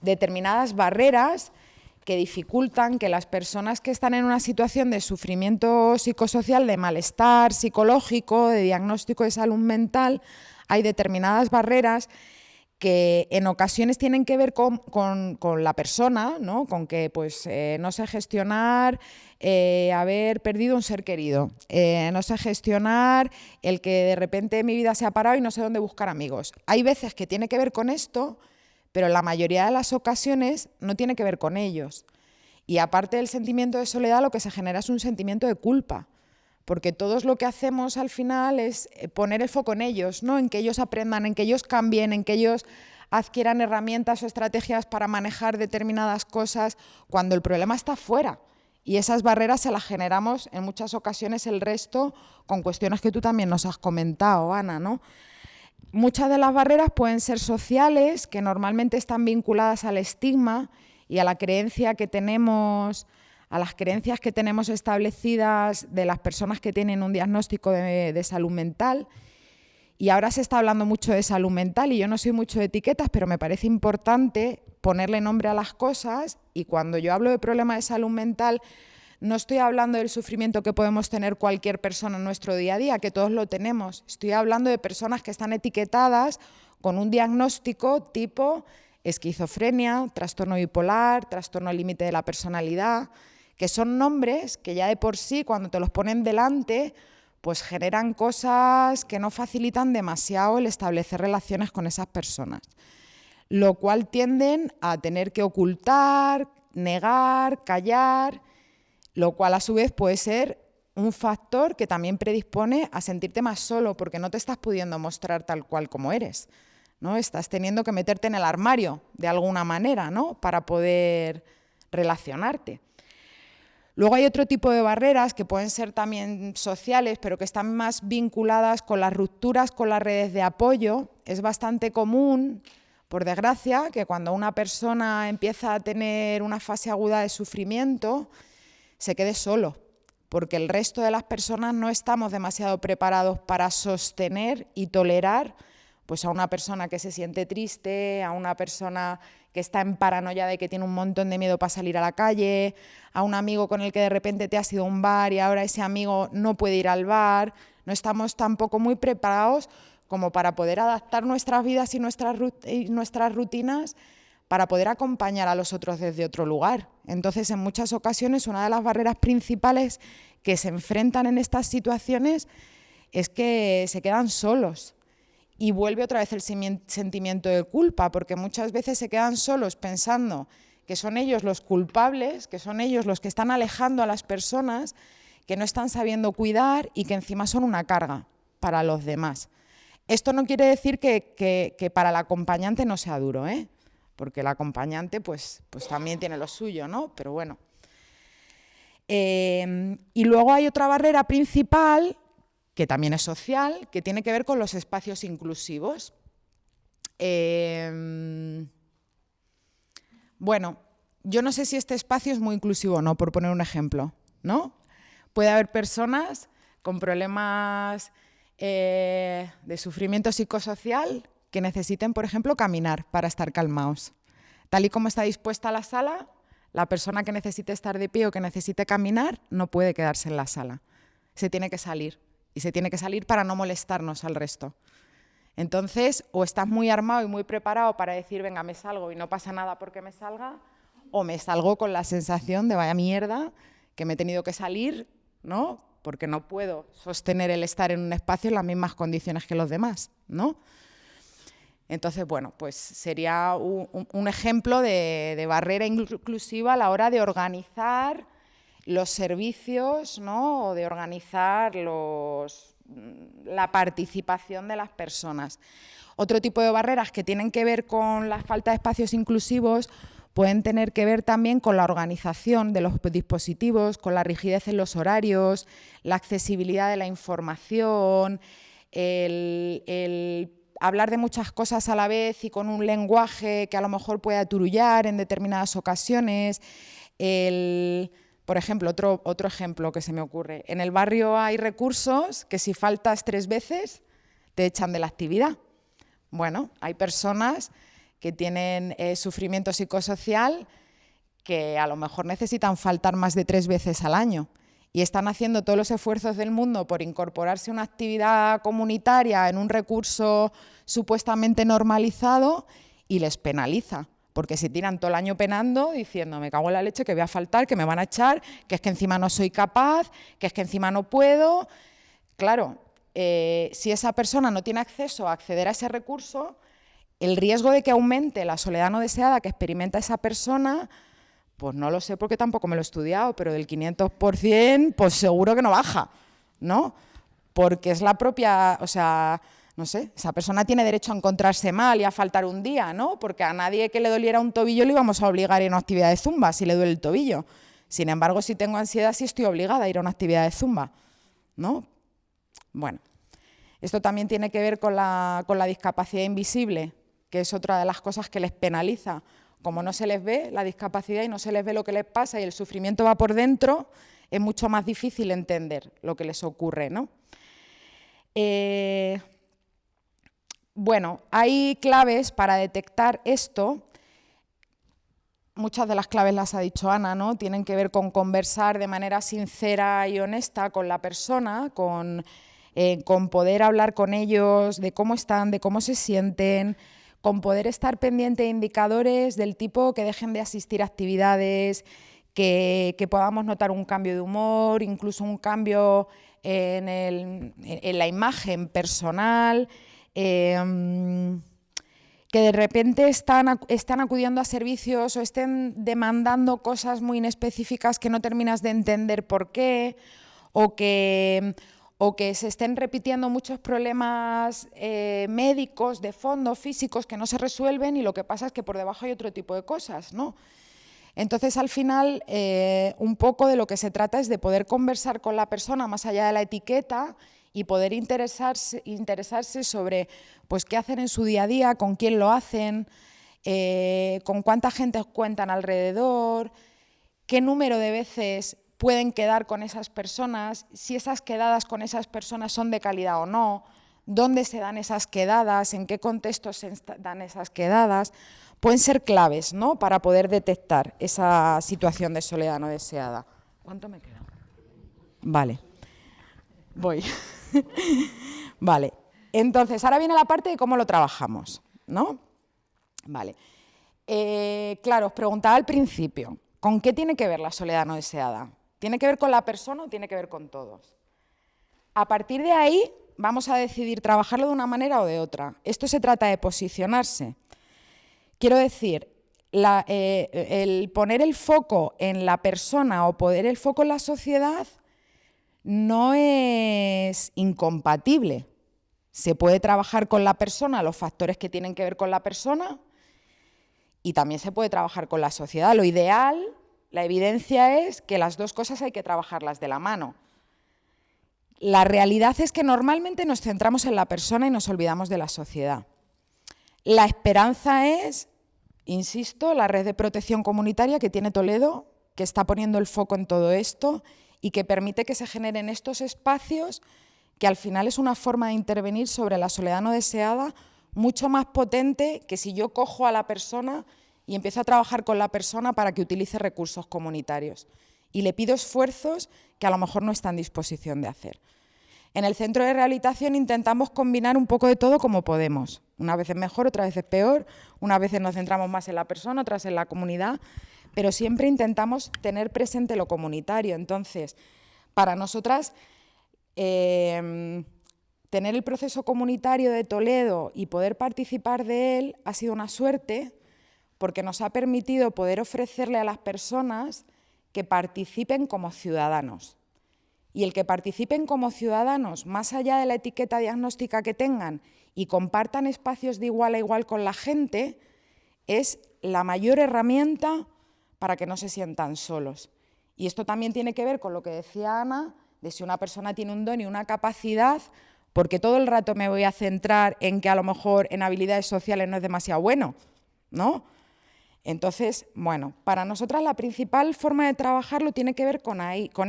determinadas barreras que dificultan que las personas que están en una situación de sufrimiento psicosocial, de malestar psicológico, de diagnóstico de salud mental, hay determinadas barreras que en ocasiones tienen que ver con la persona, ¿no? Con que pues, no sé gestionar haber perdido un ser querido, no sé gestionar el que de repente mi vida se ha parado y no sé dónde buscar amigos. Hay veces que tiene que ver con esto, pero en la mayoría de las ocasiones no tiene que ver con ellos. Y aparte del sentimiento de soledad, lo que se genera es un sentimiento de culpa, porque todos lo que hacemos al final es poner el foco en ellos, ¿no? En que ellos aprendan, en que ellos cambien, en que ellos adquieran herramientas o estrategias para manejar determinadas cosas, cuando el problema está fuera. Y esas barreras se las generamos en muchas ocasiones el resto con cuestiones que tú también nos has comentado, Ana, ¿no? Muchas de las barreras pueden ser sociales, que normalmente están vinculadas al estigma y a la creencia que tenemos, a las creencias que tenemos establecidas de las personas que tienen un diagnóstico de salud mental. Y ahora se está hablando mucho de salud mental y yo no soy mucho de etiquetas, pero me parece importante ponerle nombre a las cosas, y cuando yo hablo de problema de salud mental no estoy hablando del sufrimiento que podemos tener cualquier persona en nuestro día a día, que todos lo tenemos. Estoy hablando de personas que están etiquetadas con un diagnóstico tipo esquizofrenia, trastorno bipolar, trastorno límite de la personalidad, que son nombres que ya de por sí, cuando te los ponen delante, pues generan cosas que no facilitan demasiado el establecer relaciones con esas personas, lo cual tienden a tener que ocultar, negar, callar, lo cual a su vez puede ser un factor que también predispone a sentirte más solo, porque no te estás pudiendo mostrar tal cual como eres, ¿no? Estás teniendo que meterte en el armario de alguna manera, ¿no? Para poder relacionarte. Luego hay otro tipo de barreras que pueden ser también sociales, pero que están más vinculadas con las rupturas con las redes de apoyo. Es bastante común, por desgracia, que cuando una persona empieza a tener una fase aguda de sufrimiento, se quede solo, porque el resto de las personas no estamos demasiado preparados para sostener y tolerar pues, a una persona que se siente triste, a una persona que está en paranoia de que tiene un montón de miedo para salir a la calle, a un amigo con el que de repente te has ido a un bar y ahora ese amigo no puede ir al bar. No estamos tampoco muy preparados como para poder adaptar nuestras vidas y nuestras rutinas para poder acompañar a los otros desde otro lugar. Entonces, en muchas ocasiones, una de las barreras principales que se enfrentan en estas situaciones es que se quedan solos. Y vuelve otra vez el sentimiento de culpa, porque muchas veces se quedan solos pensando que son ellos los culpables, que son ellos los que están alejando a las personas, que no están sabiendo cuidar y que encima son una carga para los demás. Esto no quiere decir que para el acompañante no sea duro, ¿eh? Porque el acompañante pues también tiene lo suyo, ¿no? Pero bueno. Y luego hay otra barrera principal, que también es social, que tiene que ver con los espacios inclusivos. Bueno, yo no sé si este espacio es muy inclusivo o no, por poner un ejemplo, ¿no? Puede haber personas con problemas de sufrimiento psicosocial que necesiten, por ejemplo, caminar para estar calmados. Tal y como está dispuesta la sala, la persona que necesite estar de pie o que necesite caminar no puede quedarse en la sala. Se tiene que salir. Y se tiene que salir para no molestarnos al resto. Entonces, o estás muy armado y muy preparado para decir, venga, me salgo y no pasa nada porque me salga, o me salgo con la sensación de vaya mierda, que me he tenido que salir, ¿no? Porque no puedo sostener el estar en un espacio en las mismas condiciones que los demás, ¿no? Entonces, bueno, pues sería un ejemplo de barrera inclusiva a la hora de organizar los servicios, ¿no? O de organizar la participación de las personas. Otro tipo de barreras que tienen que ver con la falta de espacios inclusivos pueden tener que ver también con la organización de los dispositivos, con la rigidez en los horarios, la accesibilidad de la información, el hablar de muchas cosas a la vez y con un lenguaje que a lo mejor puede aturullar en determinadas ocasiones. Por ejemplo, otro ejemplo que se me ocurre. En el barrio hay recursos que si faltas 3 veces te echan de la actividad. Bueno, hay personas que tienen sufrimiento psicosocial que a lo mejor necesitan faltar más de 3 veces al año y están haciendo todos los esfuerzos del mundo por incorporarse a una actividad comunitaria en un recurso supuestamente normalizado y les penaliza, porque se tiran todo el año penando diciendo me cago en la leche que voy a faltar, que me van a echar, que es que encima no soy capaz, que es que encima no puedo. Claro, si esa persona no tiene acceso a acceder a ese recurso, el riesgo de que aumente la soledad no deseada que experimenta esa persona, pues no lo sé porque tampoco me lo he estudiado, pero del 500% pues seguro que no baja, ¿no? Porque es la propia, o sea, no sé, esa persona tiene derecho a encontrarse mal y a faltar un día, ¿no? Porque a nadie que le doliera un tobillo le íbamos a obligar a ir a una actividad de zumba si le duele el tobillo. Sin embargo, si tengo ansiedad sí estoy obligada a ir a una actividad de zumba, ¿no? Bueno, esto también tiene que ver con la discapacidad invisible, que es otra de las cosas que les penaliza. Como no se les ve la discapacidad y no se les ve lo que les pasa y el sufrimiento va por dentro, es mucho más difícil entender lo que les ocurre, ¿no? Bueno, hay claves para detectar esto. Muchas de las claves las ha dicho Ana, ¿no? Tienen que ver con conversar de manera sincera y honesta con la persona, con poder hablar con ellos de cómo están, de cómo se sienten, con poder estar pendiente de indicadores del tipo que dejen de asistir a actividades, que podamos notar un cambio de humor, incluso un cambio en la imagen personal, que de repente están acudiendo a servicios o estén demandando cosas muy inespecíficas que no terminas de entender por qué, o que se estén repitiendo muchos problemas médicos de fondo, físicos, que no se resuelven y lo que pasa es que por debajo hay otro tipo de cosas, ¿no? Entonces, al final, un poco de lo que se trata es de poder conversar con la persona más allá de la etiqueta y poder interesarse sobre pues, qué hacen en su día a día, con quién lo hacen, con cuánta gente cuentan alrededor, qué número de veces pueden quedar con esas personas, si esas quedadas con esas personas son de calidad o no, dónde se dan esas quedadas, en qué contextos se dan esas quedadas, pueden ser claves, ¿no?, para poder detectar esa situación de soledad no deseada. ¿Cuánto me queda? Vale, voy. Vale, entonces ahora viene la parte de cómo lo trabajamos, ¿no? Vale. Claro, os preguntaba al principio, ¿con qué tiene que ver la soledad no deseada? ¿Tiene que ver con la persona o tiene que ver con todos? A partir de ahí vamos a decidir trabajarlo de una manera o de otra. Esto se trata de posicionarse. Quiero decir, el poner el foco en la persona o poner el foco en la sociedad no es incompatible. Se puede trabajar con la persona, los factores que tienen que ver con la persona, y también se puede trabajar con la sociedad. Lo ideal, la evidencia es que las dos cosas hay que trabajarlas de la mano. La realidad es que normalmente nos centramos en la persona y nos olvidamos de la sociedad. La esperanza es, insisto, la red de protección comunitaria que tiene Toledo, que está poniendo el foco en todo esto y que permite que se generen estos espacios que al final es una forma de intervenir sobre la soledad no deseada mucho más potente que si yo cojo a la persona y empiezo a trabajar con la persona para que utilice recursos comunitarios y le pido esfuerzos que a lo mejor no está en disposición de hacer. En el centro de rehabilitación intentamos combinar un poco de todo como podemos. Unas veces mejor, otras veces peor, unas veces nos centramos más en la persona, otras en la comunidad, pero siempre intentamos tener presente lo comunitario. Entonces, para nosotras, tener el proceso comunitario de Toledo y poder participar de él ha sido una suerte porque nos ha permitido poder ofrecerle a las personas que participen como ciudadanos. Y el que participen como ciudadanos, más allá de la etiqueta diagnóstica que tengan y compartan espacios de igual a igual con la gente, es la mayor herramienta para que no se sientan solos. Y esto también tiene que ver con lo que decía Ana, de si una persona tiene un don y una capacidad, porque todo el rato me voy a centrar en que a lo mejor en habilidades sociales no es demasiado bueno, ¿no? Entonces, bueno, para nosotras la principal forma de trabajarlo tiene que ver con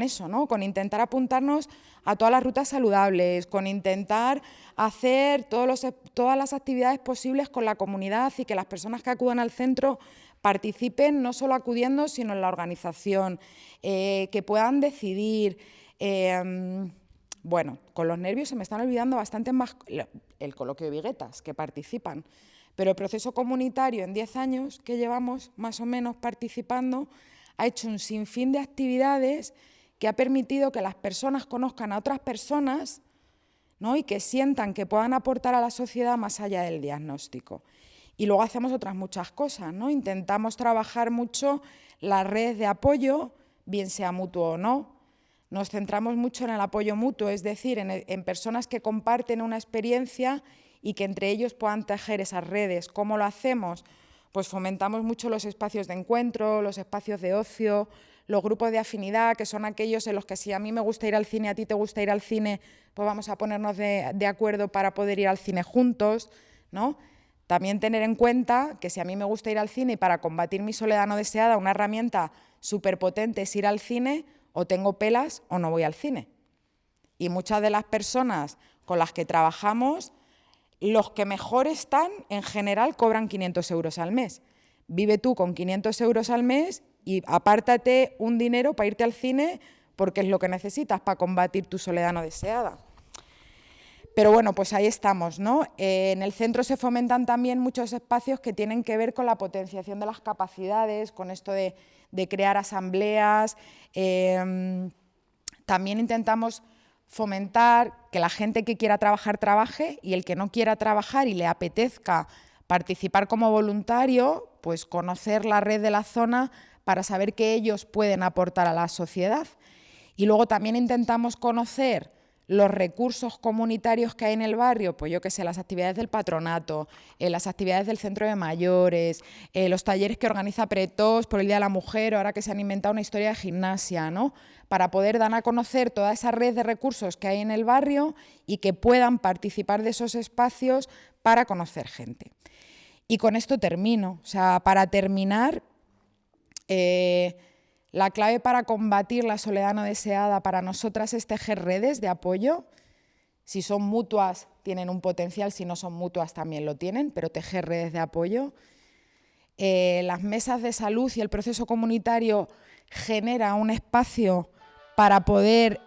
eso, ¿no? Con intentar apuntarnos a todas las rutas saludables, con intentar hacer todas las actividades posibles con la comunidad y que las personas que acudan al centro participen no solo acudiendo, sino en la organización, que puedan decidir. Bueno, con los nervios se me están olvidando bastante más el coloquio de viguetas que participan. Pero el proceso comunitario en 10 años que llevamos más o menos participando ha hecho un sinfín de actividades que ha permitido que las personas conozcan a otras personas, ¿no? Y que sientan que puedan aportar a la sociedad más allá del diagnóstico. Y luego hacemos otras muchas cosas, ¿no? Intentamos trabajar mucho las redes de apoyo, bien sea mutuo o no. Nos centramos mucho en el apoyo mutuo, es decir, en personas que comparten una experiencia y que entre ellos puedan tejer esas redes. ¿Cómo lo hacemos? Pues fomentamos mucho los espacios de encuentro, los espacios de ocio, los grupos de afinidad, que son aquellos en los que si a mí me gusta ir al cine, a ti te gusta ir al cine, pues vamos a ponernos de acuerdo para poder ir al cine juntos, ¿no? También tener en cuenta que si a mí me gusta ir al cine y para combatir mi soledad no deseada, una herramienta súper potente es ir al cine, o tengo pelas o no voy al cine. Y muchas de las personas con las que trabajamos, los que mejor están, en general, cobran 500 euros al mes. Vive tú con 500 euros al mes y apártate un dinero para irte al cine porque es lo que necesitas para combatir tu soledad no deseada. Pero bueno, pues ahí estamos, ¿no? En el centro se fomentan también muchos espacios que tienen que ver con la potenciación de las capacidades, con esto de crear asambleas. También intentamos fomentar que la gente que quiera trabajar, trabaje, y el que no quiera trabajar y le apetezca participar como voluntario, pues conocer la red de la zona para saber que ellos pueden aportar a la sociedad. Y luego también intentamos conocer los recursos comunitarios que hay en el barrio, pues yo qué sé, las actividades del patronato, las actividades del centro de mayores, los talleres que organiza Pretos por el Día de la Mujer, ahora que se han inventado una historia de gimnasia, ¿no? Para poder dar a conocer toda esa red de recursos que hay en el barrio y que puedan participar de esos espacios para conocer gente. Y con esto termino. O sea, para terminar, la clave para combatir la soledad no deseada para nosotras es tejer redes de apoyo. Si son mutuas, tienen un potencial, si no son mutuas también lo tienen, pero tejer redes de apoyo. Las mesas de salud y el proceso comunitario genera un espacio para poder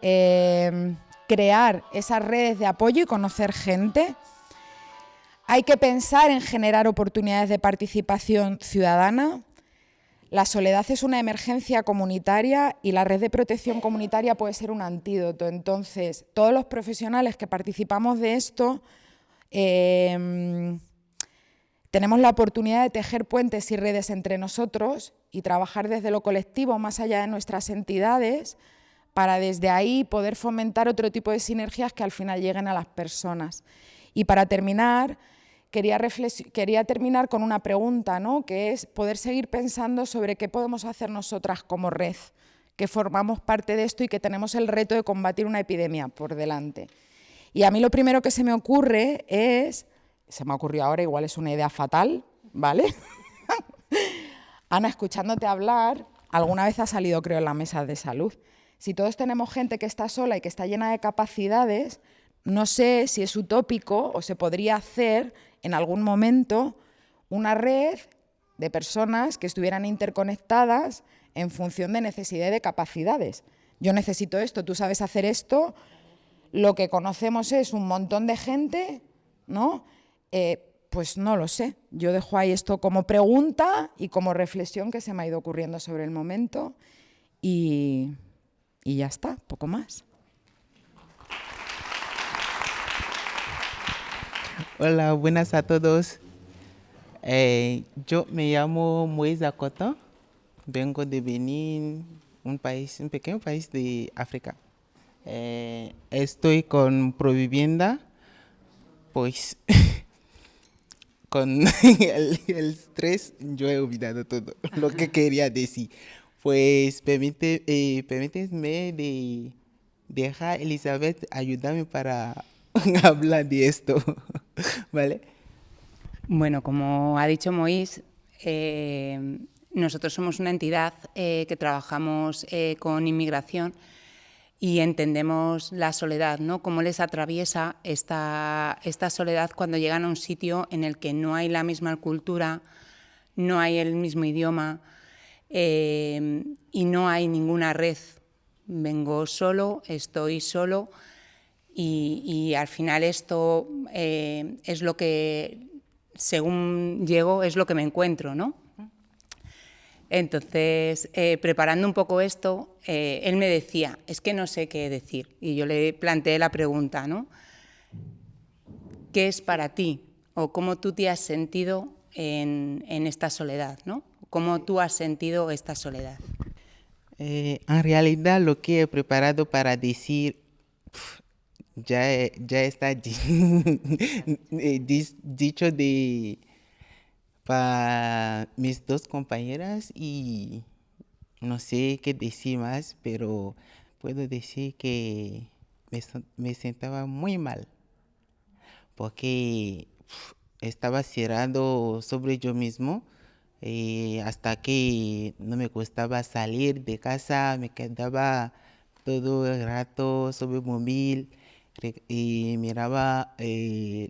crear esas redes de apoyo y conocer gente. Hay que pensar en generar oportunidades de participación ciudadana. La soledad es una emergencia comunitaria y la red de protección comunitaria puede ser un antídoto. Entonces, todos los profesionales que participamos de esto tenemos la oportunidad de tejer puentes y redes entre nosotros y trabajar desde lo colectivo, más allá de nuestras entidades, para desde ahí poder fomentar otro tipo de sinergias que al final lleguen a las personas. Y para terminar, quería terminar con una pregunta, ¿no? Que es poder seguir pensando sobre qué podemos hacer nosotras como red, que formamos parte de esto y que tenemos el reto de combatir una epidemia por delante. Y a mí lo primero que se me ocurre es, se me ha ocurrido ahora, igual es una idea fatal, ¿vale? Ana, escuchándote hablar, alguna vez ha salido, creo, en la mesa de salud. Si todos tenemos gente que está sola y que está llena de capacidades, no sé si es utópico o se podría hacer en algún momento una red de personas que estuvieran interconectadas en función de necesidad y de capacidades. Yo necesito esto, tú sabes hacer esto, lo que conocemos es un montón de gente, ¿no? Pues no lo sé. Yo dejo ahí esto como pregunta y como reflexión que se me ha ido ocurriendo sobre el momento y ya está, poco más. Hola, buenas a todos. Yo me llamo Moïse Acoto, vengo de Benín, un pequeño país de África. Estoy con Provivienda, pues con el estrés yo he olvidado todo lo que quería decir. Pues permíteme de dejar a Elizabeth ayudarme para hablar de esto, ¿vale? Bueno, como ha dicho Moís, nosotros somos una entidad que trabajamos con inmigración y entendemos la soledad, ¿no? Cómo les atraviesa esta soledad cuando llegan a un sitio en el que no hay la misma cultura, no hay el mismo idioma y no hay ninguna red. Vengo solo, estoy solo y al final esto es lo que, según llego, es lo que me encuentro, ¿no? Entonces, preparando un poco esto, él me decía, es que no sé qué decir. Y yo le planteé la pregunta, ¿no? ¿Qué es para ti? O cómo tú te has sentido en esta soledad, ¿no? ¿Cómo tú has sentido esta soledad? En realidad lo que he preparado para decir ya está dicho para mis dos compañeras y no sé qué decir más, pero puedo decir que me sentaba muy mal porque estaba cerrado sobre yo mismo. Hasta que no me gustaba salir de casa, me quedaba todo el rato sobre el móvil y miraba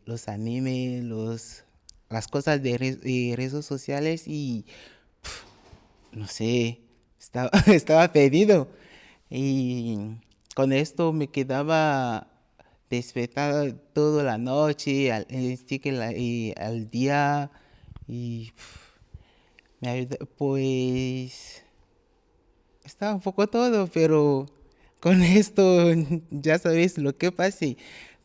los animes, las cosas de redes sociales y no sé, estaba perdido. Y con esto me quedaba despertado toda la noche, al día y me ayuda, pues estaba un poco todo, pero con esto ya sabes lo que pasa.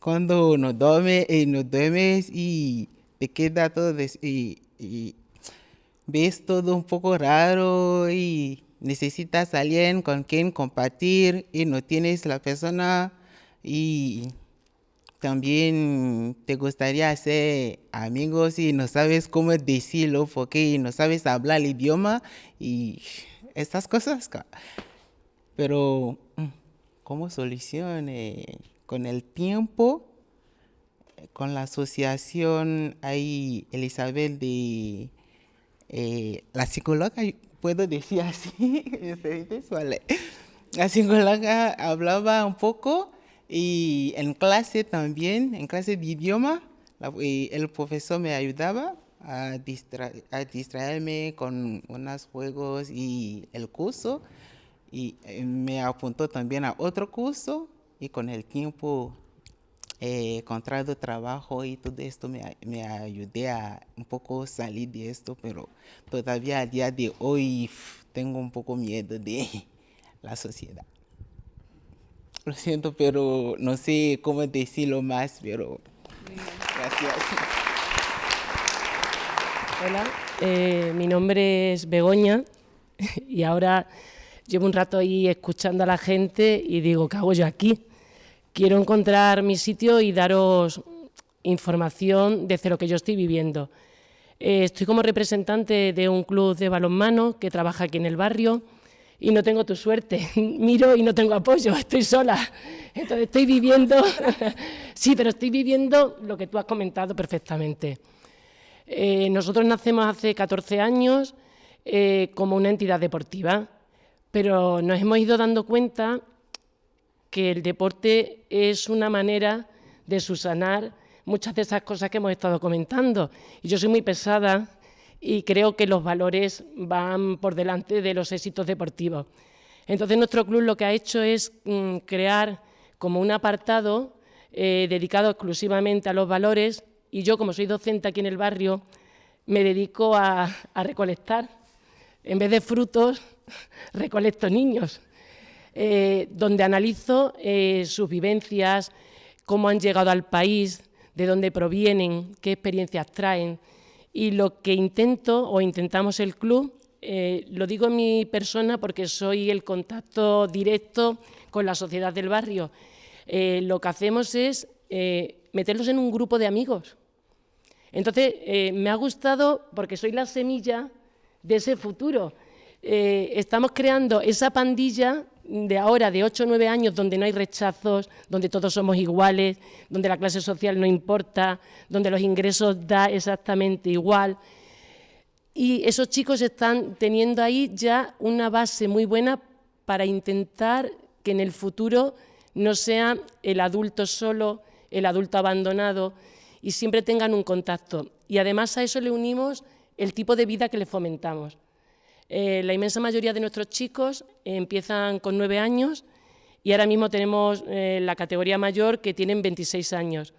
Cuando no duermes y te queda todo y ves todo un poco raro y necesitas a alguien con quien compartir y no tienes la persona y también te gustaría hacer amigos y no sabes cómo decirlo porque no sabes hablar el idioma y estas cosas. Pero como solución, con el tiempo, con la asociación ahí, Elizabeth, de la psicóloga, puedo decir así, ¿vale? La psicóloga hablaba un poco. Y en clase también, en clase de idioma, el profesor me ayudaba a distraerme con unos juegos y el curso. Y me apuntó también a otro curso y con el tiempo he encontrado trabajo y todo esto me ayudé a un poco salir de esto, pero todavía a día de hoy tengo un poco miedo de la sociedad. Lo siento, pero no sé cómo decirlo más, pero gracias. Hola, mi nombre es Begoña y ahora llevo un rato ahí escuchando a la gente y digo, ¿qué hago yo aquí? Quiero encontrar mi sitio y daros información desde lo que yo estoy viviendo. Estoy como representante de un club de balonmano que trabaja aquí en el barrio. Y no tengo tu suerte, miro y no tengo apoyo, estoy sola. Entonces estoy viviendo, sí, pero estoy viviendo lo que tú has comentado perfectamente. Nosotros nacemos hace 14 años como una entidad deportiva, pero nos hemos ido dando cuenta que el deporte es una manera de subsanar muchas de esas cosas que hemos estado comentando. Y yo soy muy pesada y creo que los valores van por delante de los éxitos deportivos. Entonces nuestro club lo que ha hecho es crear como un apartado dedicado exclusivamente a los valores y yo, como soy docente aquí en el barrio, me dedico a recolectar. En vez de frutos, recolecto niños, donde analizo sus vivencias, cómo han llegado al país, de dónde provienen, qué experiencias traen. Y lo que intento o intentamos el club, lo digo en mi persona porque soy el contacto directo con la sociedad del barrio, lo que hacemos es meterlos en un grupo de amigos. Entonces, me ha gustado porque soy la semilla de ese futuro. Estamos creando esa pandilla de ahora, de 8 o 9 años, donde no hay rechazos, donde todos somos iguales, donde la clase social no importa, donde los ingresos da exactamente igual. Y esos chicos están teniendo ahí ya una base muy buena para intentar que en el futuro no sea el adulto solo, el adulto abandonado, y siempre tengan un contacto. Y además a eso le unimos el tipo de vida que les fomentamos. La inmensa mayoría de nuestros chicos empiezan con 9 años y ahora mismo tenemos la categoría mayor que tienen 26 años.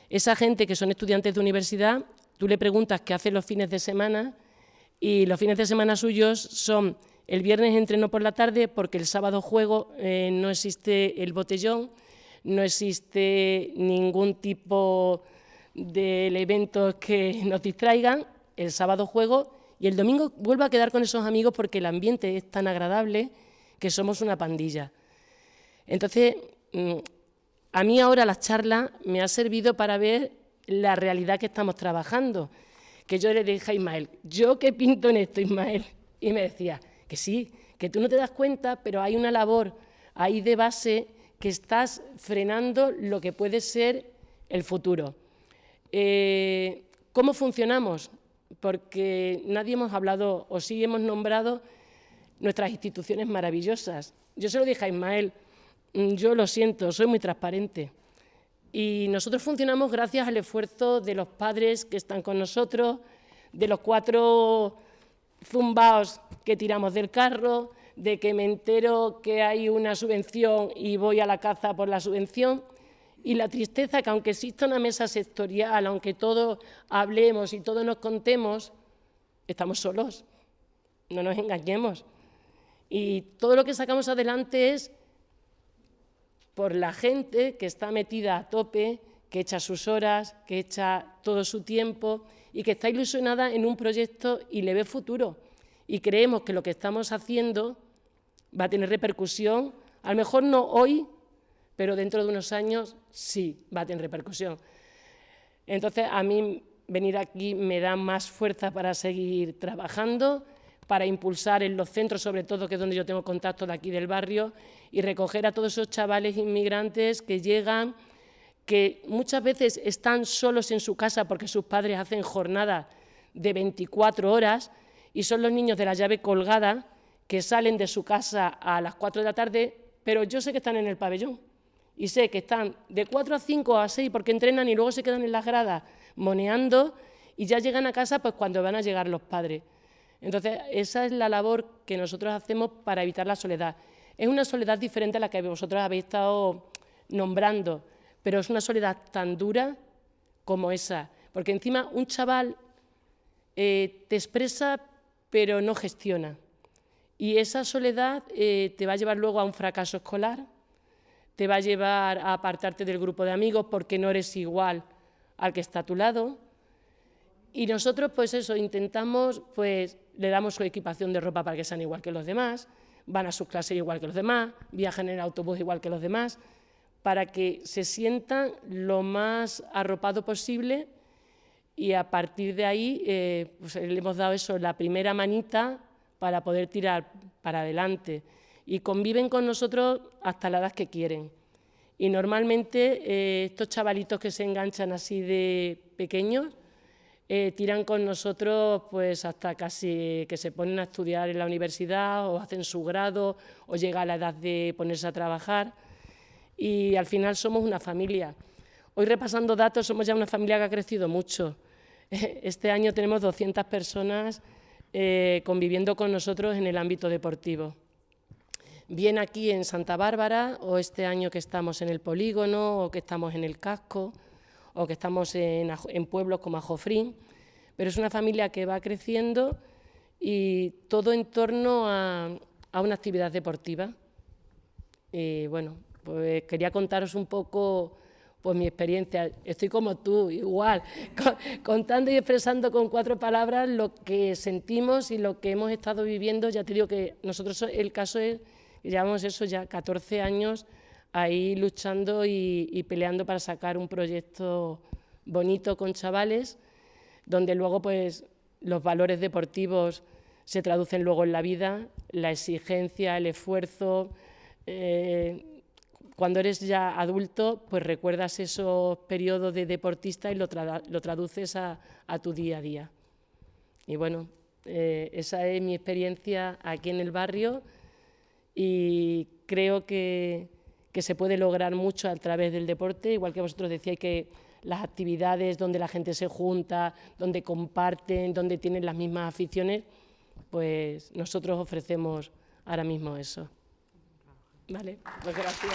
Esa gente que son estudiantes de universidad, tú le preguntas qué hacen los fines de semana y los fines de semana suyos son el viernes entreno por la tarde porque el sábado juego, no existe el botellón, no existe ningún tipo de eventos que nos distraigan, el sábado juego y el domingo vuelvo a quedar con esos amigos porque el ambiente es tan agradable que somos una pandilla. Entonces, a mí ahora la charla me ha servido para ver la realidad que estamos trabajando. Que yo le dije a Ismael, ¿yo qué pinto en esto, Ismael? Y me decía, que sí, que tú no te das cuenta, pero hay una labor ahí de base que estás frenando lo que puede ser el futuro. ¿Cómo funcionamos? Porque nadie hemos hablado, o sí hemos nombrado, nuestras instituciones maravillosas. Yo se lo dije a Ismael, yo lo siento, soy muy transparente. Y nosotros funcionamos gracias al esfuerzo de los padres que están con nosotros, de los 4 zumbaos que tiramos del carro, de que me entero que hay una subvención y voy a la caza por la subvención, y la tristeza que aunque exista una mesa sectorial, aunque todos hablemos y todos nos contemos, estamos solos, no nos engañemos. Y todo lo que sacamos adelante es por la gente que está metida a tope, que echa sus horas, que echa todo su tiempo y que está ilusionada en un proyecto y le ve futuro. Y creemos que lo que estamos haciendo va a tener repercusión, a lo mejor no hoy, pero dentro de unos años sí va a tener repercusión. Entonces, a mí venir aquí me da más fuerza para seguir trabajando, para impulsar en los centros, sobre todo, que es donde yo tengo contacto de aquí del barrio, y recoger a todos esos chavales inmigrantes que llegan, que muchas veces están solos en su casa porque sus padres hacen jornadas de 24 horas y son los niños de la llave colgada que salen de su casa a las 4 de la tarde, pero yo sé que están en el pabellón y sé que están de 4 a 5 o a 6 porque entrenan y luego se quedan en las gradas moneando y ya llegan a casa pues cuando van a llegar los padres. Entonces, esa es la labor que nosotros hacemos para evitar la soledad. Es una soledad diferente a la que vosotros habéis estado nombrando, pero es una soledad tan dura como esa, porque encima un chaval te expresa pero no gestiona, y esa soledad te va a llevar luego a un fracaso escolar, te va a llevar a apartarte del grupo de amigos porque no eres igual al que está a tu lado. Y nosotros, pues eso, intentamos, pues le damos su equipación de ropa para que sean igual que los demás, van a sus clases igual que los demás, viajan en autobús igual que los demás, para que se sientan lo más arropado posible y a partir de ahí pues le hemos dado eso, la primera manita para poder tirar para adelante. Y conviven con nosotros hasta la edad que quieren. Y normalmente estos chavalitos que se enganchan así de pequeños, tiran con nosotros pues hasta casi que se ponen a estudiar en la universidad o hacen su grado o llega a la edad de ponerse a trabajar y al final somos una familia. Hoy repasando datos somos ya una familia que ha crecido mucho. Este año tenemos 200 personas conviviendo con nosotros en el ámbito deportivo. Bien aquí en Santa Bárbara o este año que estamos en el Polígono o que estamos en el Casco o que estamos en pueblos como Ajofrín, pero es una familia que va creciendo y todo en torno a una actividad deportiva. Y bueno, pues quería contaros un poco pues mi experiencia. Estoy como tú, igual, contando y expresando con 4 palabras lo que sentimos y lo que hemos estado viviendo. Ya te digo que nosotros, el caso es, llevamos eso ya 14 años ahí luchando y peleando para sacar un proyecto bonito con chavales donde luego pues los valores deportivos se traducen luego en la vida, la exigencia, el esfuerzo. Cuando eres ya adulto, pues recuerdas esos periodos de deportista y lo traduces a tu día a día. Y bueno, esa es mi experiencia aquí en el barrio y creo que se puede lograr mucho a través del deporte, igual que vosotros decíais que las actividades donde la gente se junta, donde comparten, donde tienen las mismas aficiones, pues nosotros ofrecemos ahora mismo eso. Vale, pues gracias.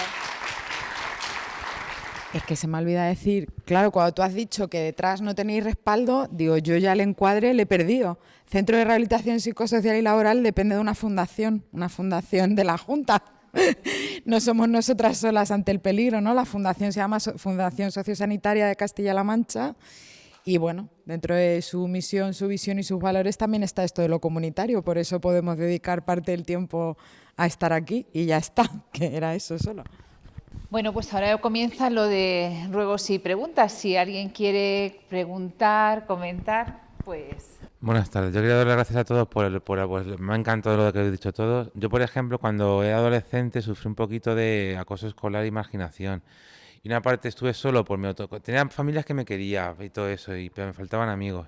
Es que se me olvida decir, claro, cuando tú has dicho que detrás no tenéis respaldo, digo, yo ya el encuadre le he perdido. Centro de Rehabilitación Psicosocial y Laboral depende de una fundación de la Junta. No somos nosotras solas ante el peligro, ¿no? La fundación se llama Fundación Sociosanitaria de Castilla-La Mancha y bueno, dentro de su misión, su visión y sus valores también está esto de lo comunitario, por eso podemos dedicar parte del tiempo a estar aquí y ya está, que era eso solo. Bueno, pues ahora comienza lo de ruegos y preguntas. Si alguien quiere preguntar, comentar, pues... Buenas tardes. Yo quería dar las gracias a todos pues, me ha encantado lo que habéis dicho todos. Yo, por ejemplo, cuando era adolescente sufrí un poquito de acoso escolar y marginación. Y una parte estuve solo por mi tenía familias que me querían y todo eso, pero me faltaban amigos.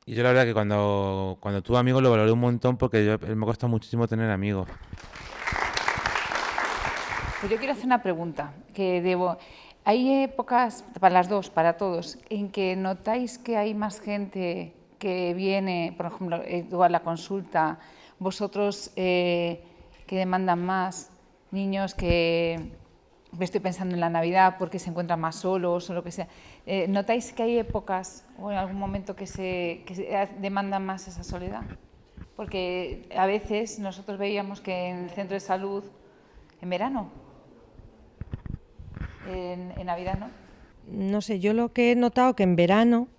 Y yo la verdad que cuando tuve amigos lo valoré un montón porque me costó muchísimo tener amigos. Pues yo quiero hacer una pregunta que debo... Hay épocas, para las dos, para todos, en que notáis que hay más gente que viene, por ejemplo, a la consulta, vosotros que demandan más, niños que estoy pensando en la Navidad porque se encuentran más solos o lo que sea. ¿Notáis que hay épocas o en algún momento que se demandan más esa soledad? Porque a veces nosotros veíamos que en el centro de salud, en verano, en Navidad, ¿no? No sé, yo lo que he notado que en verano,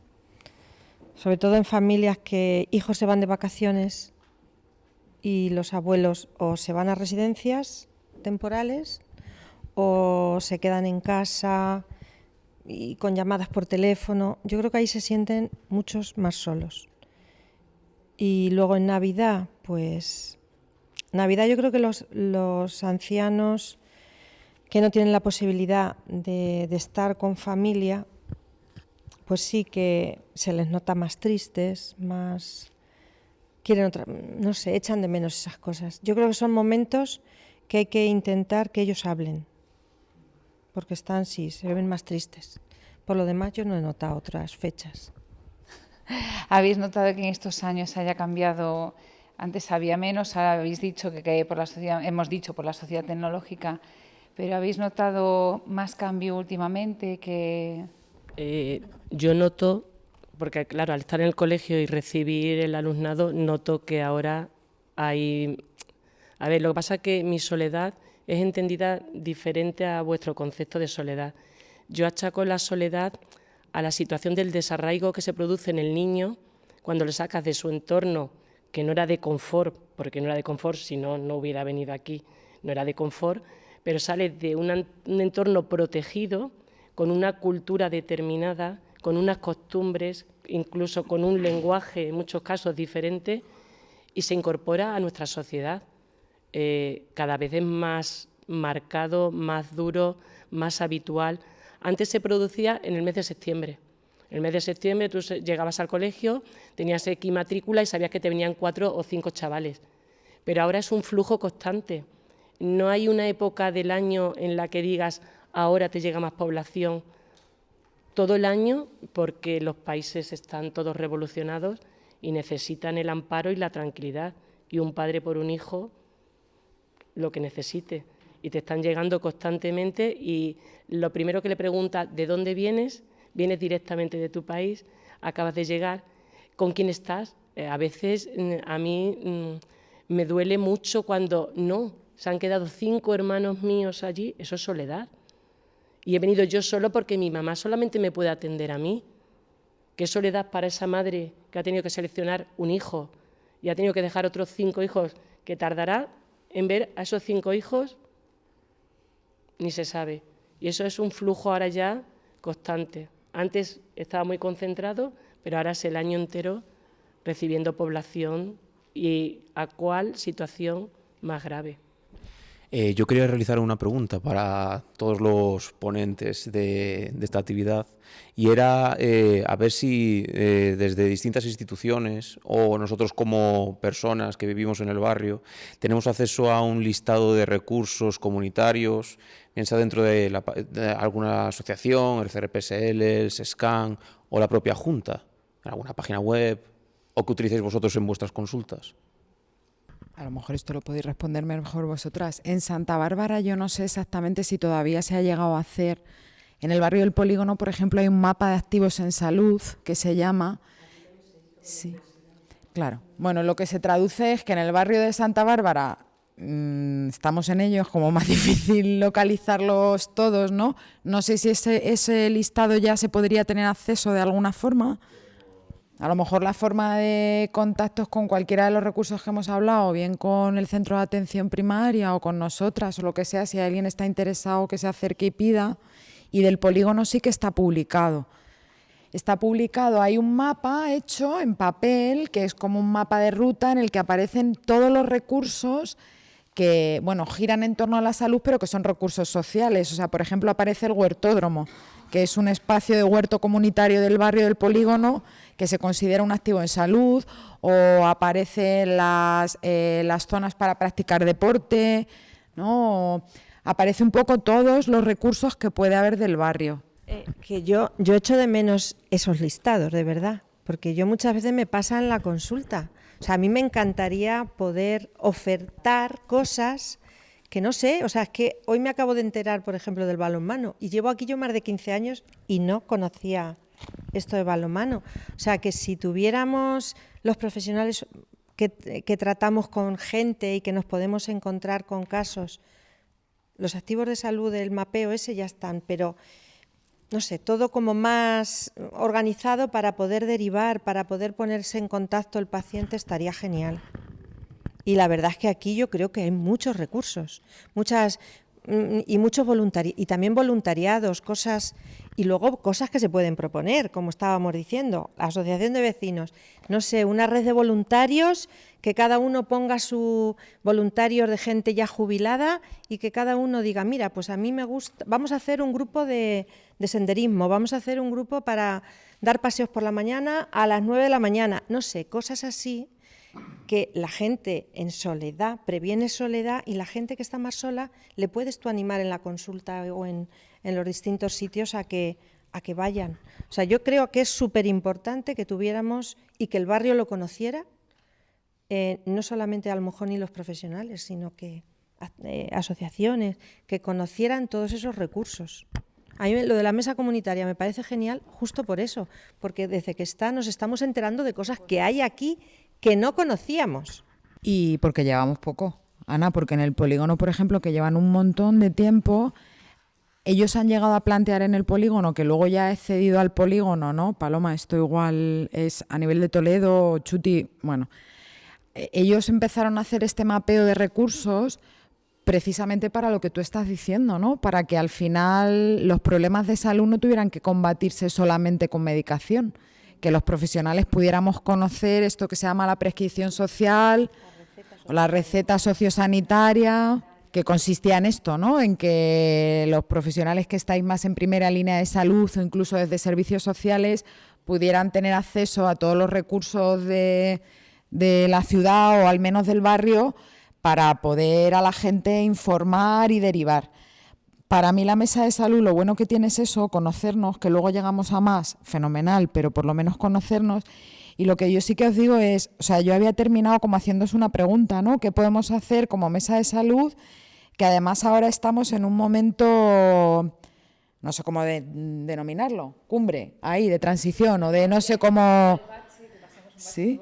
sobre todo en familias que hijos se van de vacaciones y los abuelos o se van a residencias temporales o se quedan en casa y con llamadas por teléfono, yo creo que ahí se sienten muchos más solos. Y luego en Navidad, pues Navidad yo creo que los ancianos que no tienen la posibilidad de estar con familia, pues sí que se les nota más tristes, más quieren no sé, echan de menos esas cosas. Yo creo que son momentos que hay que intentar que ellos hablen, porque se ven más tristes. Por lo demás yo no he notado otras fechas. ¿Habéis notado que en estos años haya cambiado? Antes había menos, ahora habéis dicho que por la sociedad, hemos dicho por la sociedad tecnológica, pero ¿habéis notado más cambio últimamente? Yo noto, porque claro, al estar en el colegio y recibir el alumnado, noto que ahora hay... A ver, lo que pasa es que mi soledad es entendida diferente a vuestro concepto de soledad. Yo achaco la soledad a la situación del desarraigo que se produce en el niño cuando le sacas de su entorno, que no era de confort, porque no era de confort, si no, no hubiera venido aquí, no era de confort, pero sale de un entorno protegido, con una cultura determinada, con unas costumbres, incluso con un lenguaje, en muchos casos, diferente, y se incorpora a nuestra sociedad. Cada vez es más marcado, más duro, más habitual. Antes se producía en el mes de septiembre. En el mes de septiembre tú llegabas al colegio, tenías X matrícula y sabías que te venían 4 o 5 chavales. Pero ahora es un flujo constante. No hay una época del año en la que digas ahora te llega más población. Todo el año, porque los países están todos revolucionados y necesitan el amparo y la tranquilidad. Y un padre por un hijo, lo que necesite. Y te están llegando constantemente y lo primero que le preguntas, ¿de dónde vienes? Vienes directamente de tu país, acabas de llegar, ¿con quién estás? A veces a mí me duele mucho cuando no, se han quedado 5 hermanos míos allí, eso es soledad. Y he venido yo solo porque mi mamá solamente me puede atender a mí. Qué soledad para esa madre que ha tenido que seleccionar un hijo y ha tenido que dejar otros 5 hijos, que tardará en ver a esos 5 hijos, ni se sabe. Y eso es un flujo ahora ya constante. Antes estaba muy concentrado, pero ahora es el año entero recibiendo población y a cuál situación más grave. Yo quería realizar una pregunta para todos los ponentes de esta actividad y era a ver si desde distintas instituciones o nosotros como personas que vivimos en el barrio tenemos acceso a un listado de recursos comunitarios, bien sea dentro de alguna asociación, el CRPSL, el SESCAN o la propia Junta, en alguna página web o que utilicéis vosotros en vuestras consultas. A lo mejor esto lo podéis responder mejor vosotras. En Santa Bárbara yo no sé exactamente si todavía se ha llegado a hacer. En el barrio del Polígono, por ejemplo, hay un mapa de activos en salud que se llama... Sí, claro. Bueno, lo que se traduce es que en el barrio de Santa Bárbara estamos en ello, es como más difícil localizarlos todos, ¿no? No sé si ese listado ya se podría tener acceso de alguna forma. A lo mejor la forma de contactos con cualquiera de los recursos que hemos hablado, bien con el centro de atención primaria o con nosotras o lo que sea, si alguien está interesado que se acerque y pida. Y del polígono sí que está publicado. Está publicado, hay un mapa hecho en papel, que es como un mapa de ruta en el que aparecen todos los recursos que, bueno, giran en torno a la salud, pero que son recursos sociales. O sea, por ejemplo, aparece el huertódromo, que es un espacio de huerto comunitario del barrio del Polígono que se considera un activo en salud, o aparecen las zonas para practicar deporte, ¿no? Aparece un poco todos los recursos que puede haber del barrio. Que yo echo de menos esos listados, de verdad, porque yo muchas veces me pasa en la consulta. O sea, a mí me encantaría poder ofertar cosas que no sé, o sea, es que hoy me acabo de enterar, por ejemplo, del balonmano, y llevo aquí yo más de 15 años y no conocía esto de balonmano. O sea, que si tuviéramos los profesionales que tratamos con gente y que nos podemos encontrar con casos, los activos de salud del mapeo ese ya están, pero no sé, todo como más organizado para poder derivar, para poder ponerse en contacto el paciente, estaría genial. Y la verdad es que aquí yo creo que hay muchos recursos, muchos y también voluntariados, cosas, y luego cosas que se pueden proponer, como estábamos diciendo, la asociación de vecinos, no sé, una red de voluntarios, que cada uno ponga su voluntarios de gente ya jubilada y que cada uno diga, mira, pues a mí me gusta, vamos a hacer un grupo de senderismo, vamos a hacer un grupo para dar paseos por la mañana a las 9 de la mañana, no sé, cosas así, que la gente en soledad, previene soledad, y la gente que está más sola le puedes tú animar en la consulta o en los distintos sitios a que vayan. O sea, yo creo que es súper importante que tuviéramos y que el barrio lo conociera, no solamente a lo mejor ni los profesionales, sino que asociaciones, que conocieran todos esos recursos. A mí lo de la mesa comunitaria me parece genial justo por eso, porque desde que nos estamos enterando de cosas que hay aquí que no conocíamos. Y porque llevamos poco, Ana, porque en el Polígono, por ejemplo, que llevan un montón de tiempo, ellos han llegado a plantear en el Polígono, que luego ya he cedido al Polígono, ¿no? Paloma, esto igual es a nivel de Toledo, Chuti, bueno, ellos empezaron a hacer este mapeo de recursos precisamente para lo que tú estás diciendo, ¿no? Para que al final los problemas de salud no tuvieran que combatirse solamente con medicación, que los profesionales pudiéramos conocer esto que se llama la prescripción social o la receta sociosanitaria, que consistía en esto, ¿no? En que los profesionales que estáis más en primera línea de salud o incluso desde servicios sociales pudieran tener acceso a todos los recursos de la ciudad o al menos del barrio para poder a la gente informar y derivar. Para mí la mesa de salud, lo bueno que tiene es eso, conocernos, que luego llegamos a más, fenomenal, pero por lo menos conocernos. Y lo que yo sí que os digo es, o sea, yo había terminado como haciéndose una pregunta, ¿no? ¿Qué podemos hacer como mesa de salud? Que además ahora estamos en un momento, no sé cómo denominarlo, cumbre, ahí, de transición o de no sé cómo... Sí.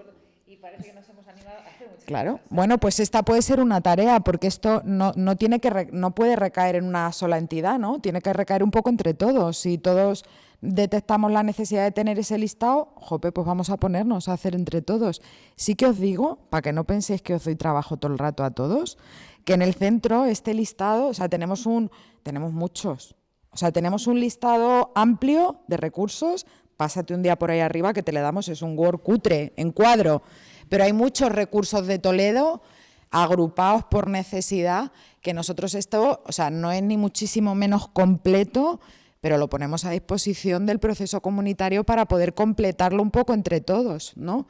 Claro, bueno, pues esta puede ser una tarea, porque esto no puede recaer en una sola entidad, ¿no? Tiene que recaer un poco entre todos. Si todos detectamos la necesidad de tener ese listado, jope, pues vamos a ponernos a hacer entre todos. Sí que os digo, para que no penséis que os doy trabajo todo el rato a todos, que en el centro este listado, o sea, tenemos muchos. O sea, tenemos un listado amplio de recursos pásate un día por ahí arriba que te le damos, es un Word cutre, en cuadro, pero hay muchos recursos de Toledo agrupados por necesidad, que nosotros esto, o sea, no es ni muchísimo menos completo, pero lo ponemos a disposición del proceso comunitario para poder completarlo un poco entre todos, ¿no?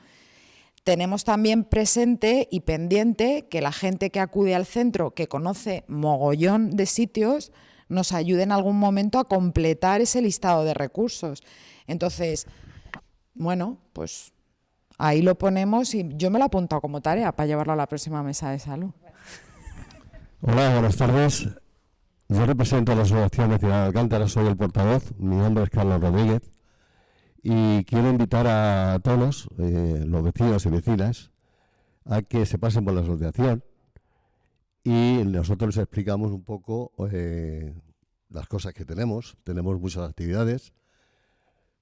Tenemos también presente y pendiente que la gente que acude al centro, que conoce mogollón de sitios, nos ayude en algún momento a completar ese listado de recursos. Entonces, bueno, pues ahí lo ponemos y yo me lo he apuntado como tarea para llevarlo a la próxima mesa de salud. Hola, buenas tardes. Yo represento a la Asociación Vecinal de Alcántara, soy el portavoz, mi nombre es Carlos Rodríguez y quiero invitar a todos, los vecinos y vecinas, a que se pasen por la asociación y nosotros les explicamos un poco las cosas que tenemos. Tenemos muchas actividades,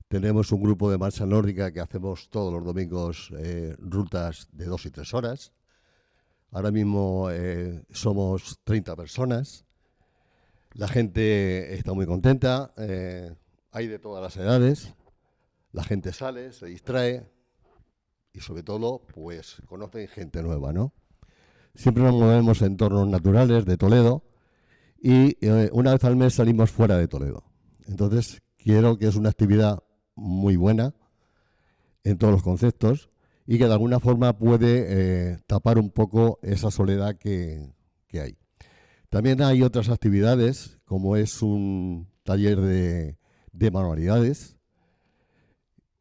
tenemos un grupo de marcha nórdica que hacemos todos los domingos rutas de 2 y 3 horas. Ahora mismo somos 30 personas. La gente está muy contenta, hay de todas las edades, la gente sale, se distrae y sobre todo pues conocen gente nueva, ¿no? Siempre nos movemos en entornos naturales de Toledo y una vez al mes salimos fuera de Toledo. Entonces quiero que es una actividad muy buena en todos los conceptos y que de alguna forma puede tapar un poco esa soledad que hay. También hay otras actividades, como es un taller de manualidades,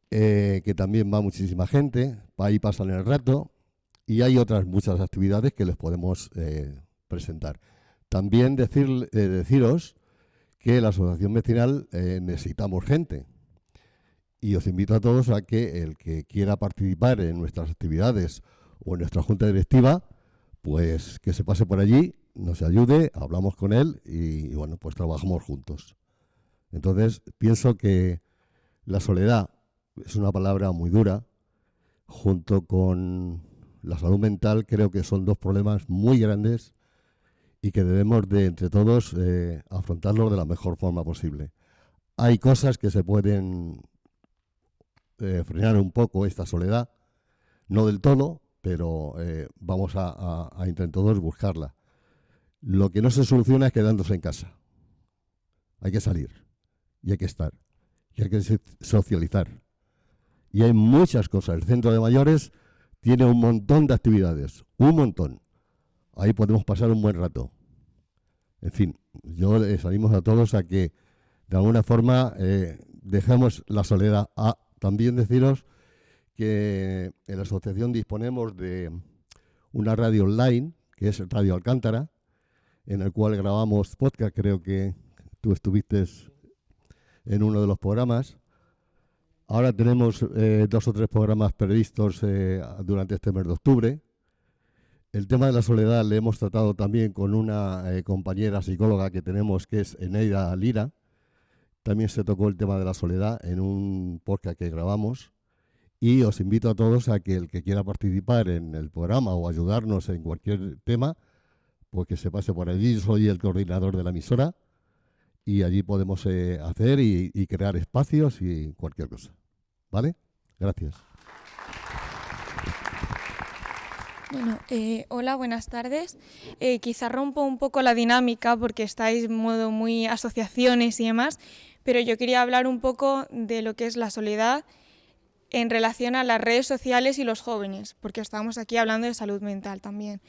que también va muchísima gente, ahí pasan el rato, y hay otras muchas actividades que les podemos presentar. También deciros que la asociación vecinal necesitamos gente, y os invito a todos a que el que quiera participar en nuestras actividades o en nuestra junta directiva, pues que se pase por allí, nos ayude, hablamos con él y bueno, pues trabajamos juntos. Entonces, pienso que la soledad es una palabra muy dura, junto con la salud mental, creo que son dos problemas muy grandes y que debemos de, entre todos, afrontarlos de la mejor forma posible. Hay cosas que se pueden frenar un poco esta soledad, no del todo, pero vamos a intentar todos buscarla. Lo que no se soluciona es quedándose en casa. Hay que salir y hay que estar y hay que socializar. Y hay muchas cosas. El centro de mayores tiene un montón de actividades, un montón. Ahí podemos pasar un buen rato. En fin, yo les animo a todos a que de alguna forma dejemos la soledad. También deciros que en la asociación disponemos de una radio online, que es Radio Alcántara, en el cual grabamos podcast. Creo que tú estuviste en uno de los programas. Ahora tenemos 2 o 3 programas previstos durante este mes de octubre. El tema de la soledad le hemos tratado también con una compañera psicóloga que tenemos, que es Eneida Lira. También se tocó el tema de la soledad en un podcast que grabamos. Y os invito a todos a que el que quiera participar en el programa o ayudarnos en cualquier tema, pues que se pase por allí. Yo soy el coordinador de la emisora y allí podemos hacer y crear espacios y cualquier cosa. ¿Vale? Gracias. Bueno, hola, buenas tardes. Quizá rompo un poco la dinámica porque estáis en modo muy asociaciones y demás, pero yo quería hablar un poco de lo que es la soledad en relación a las redes sociales y los jóvenes, porque estamos aquí hablando de salud mental también.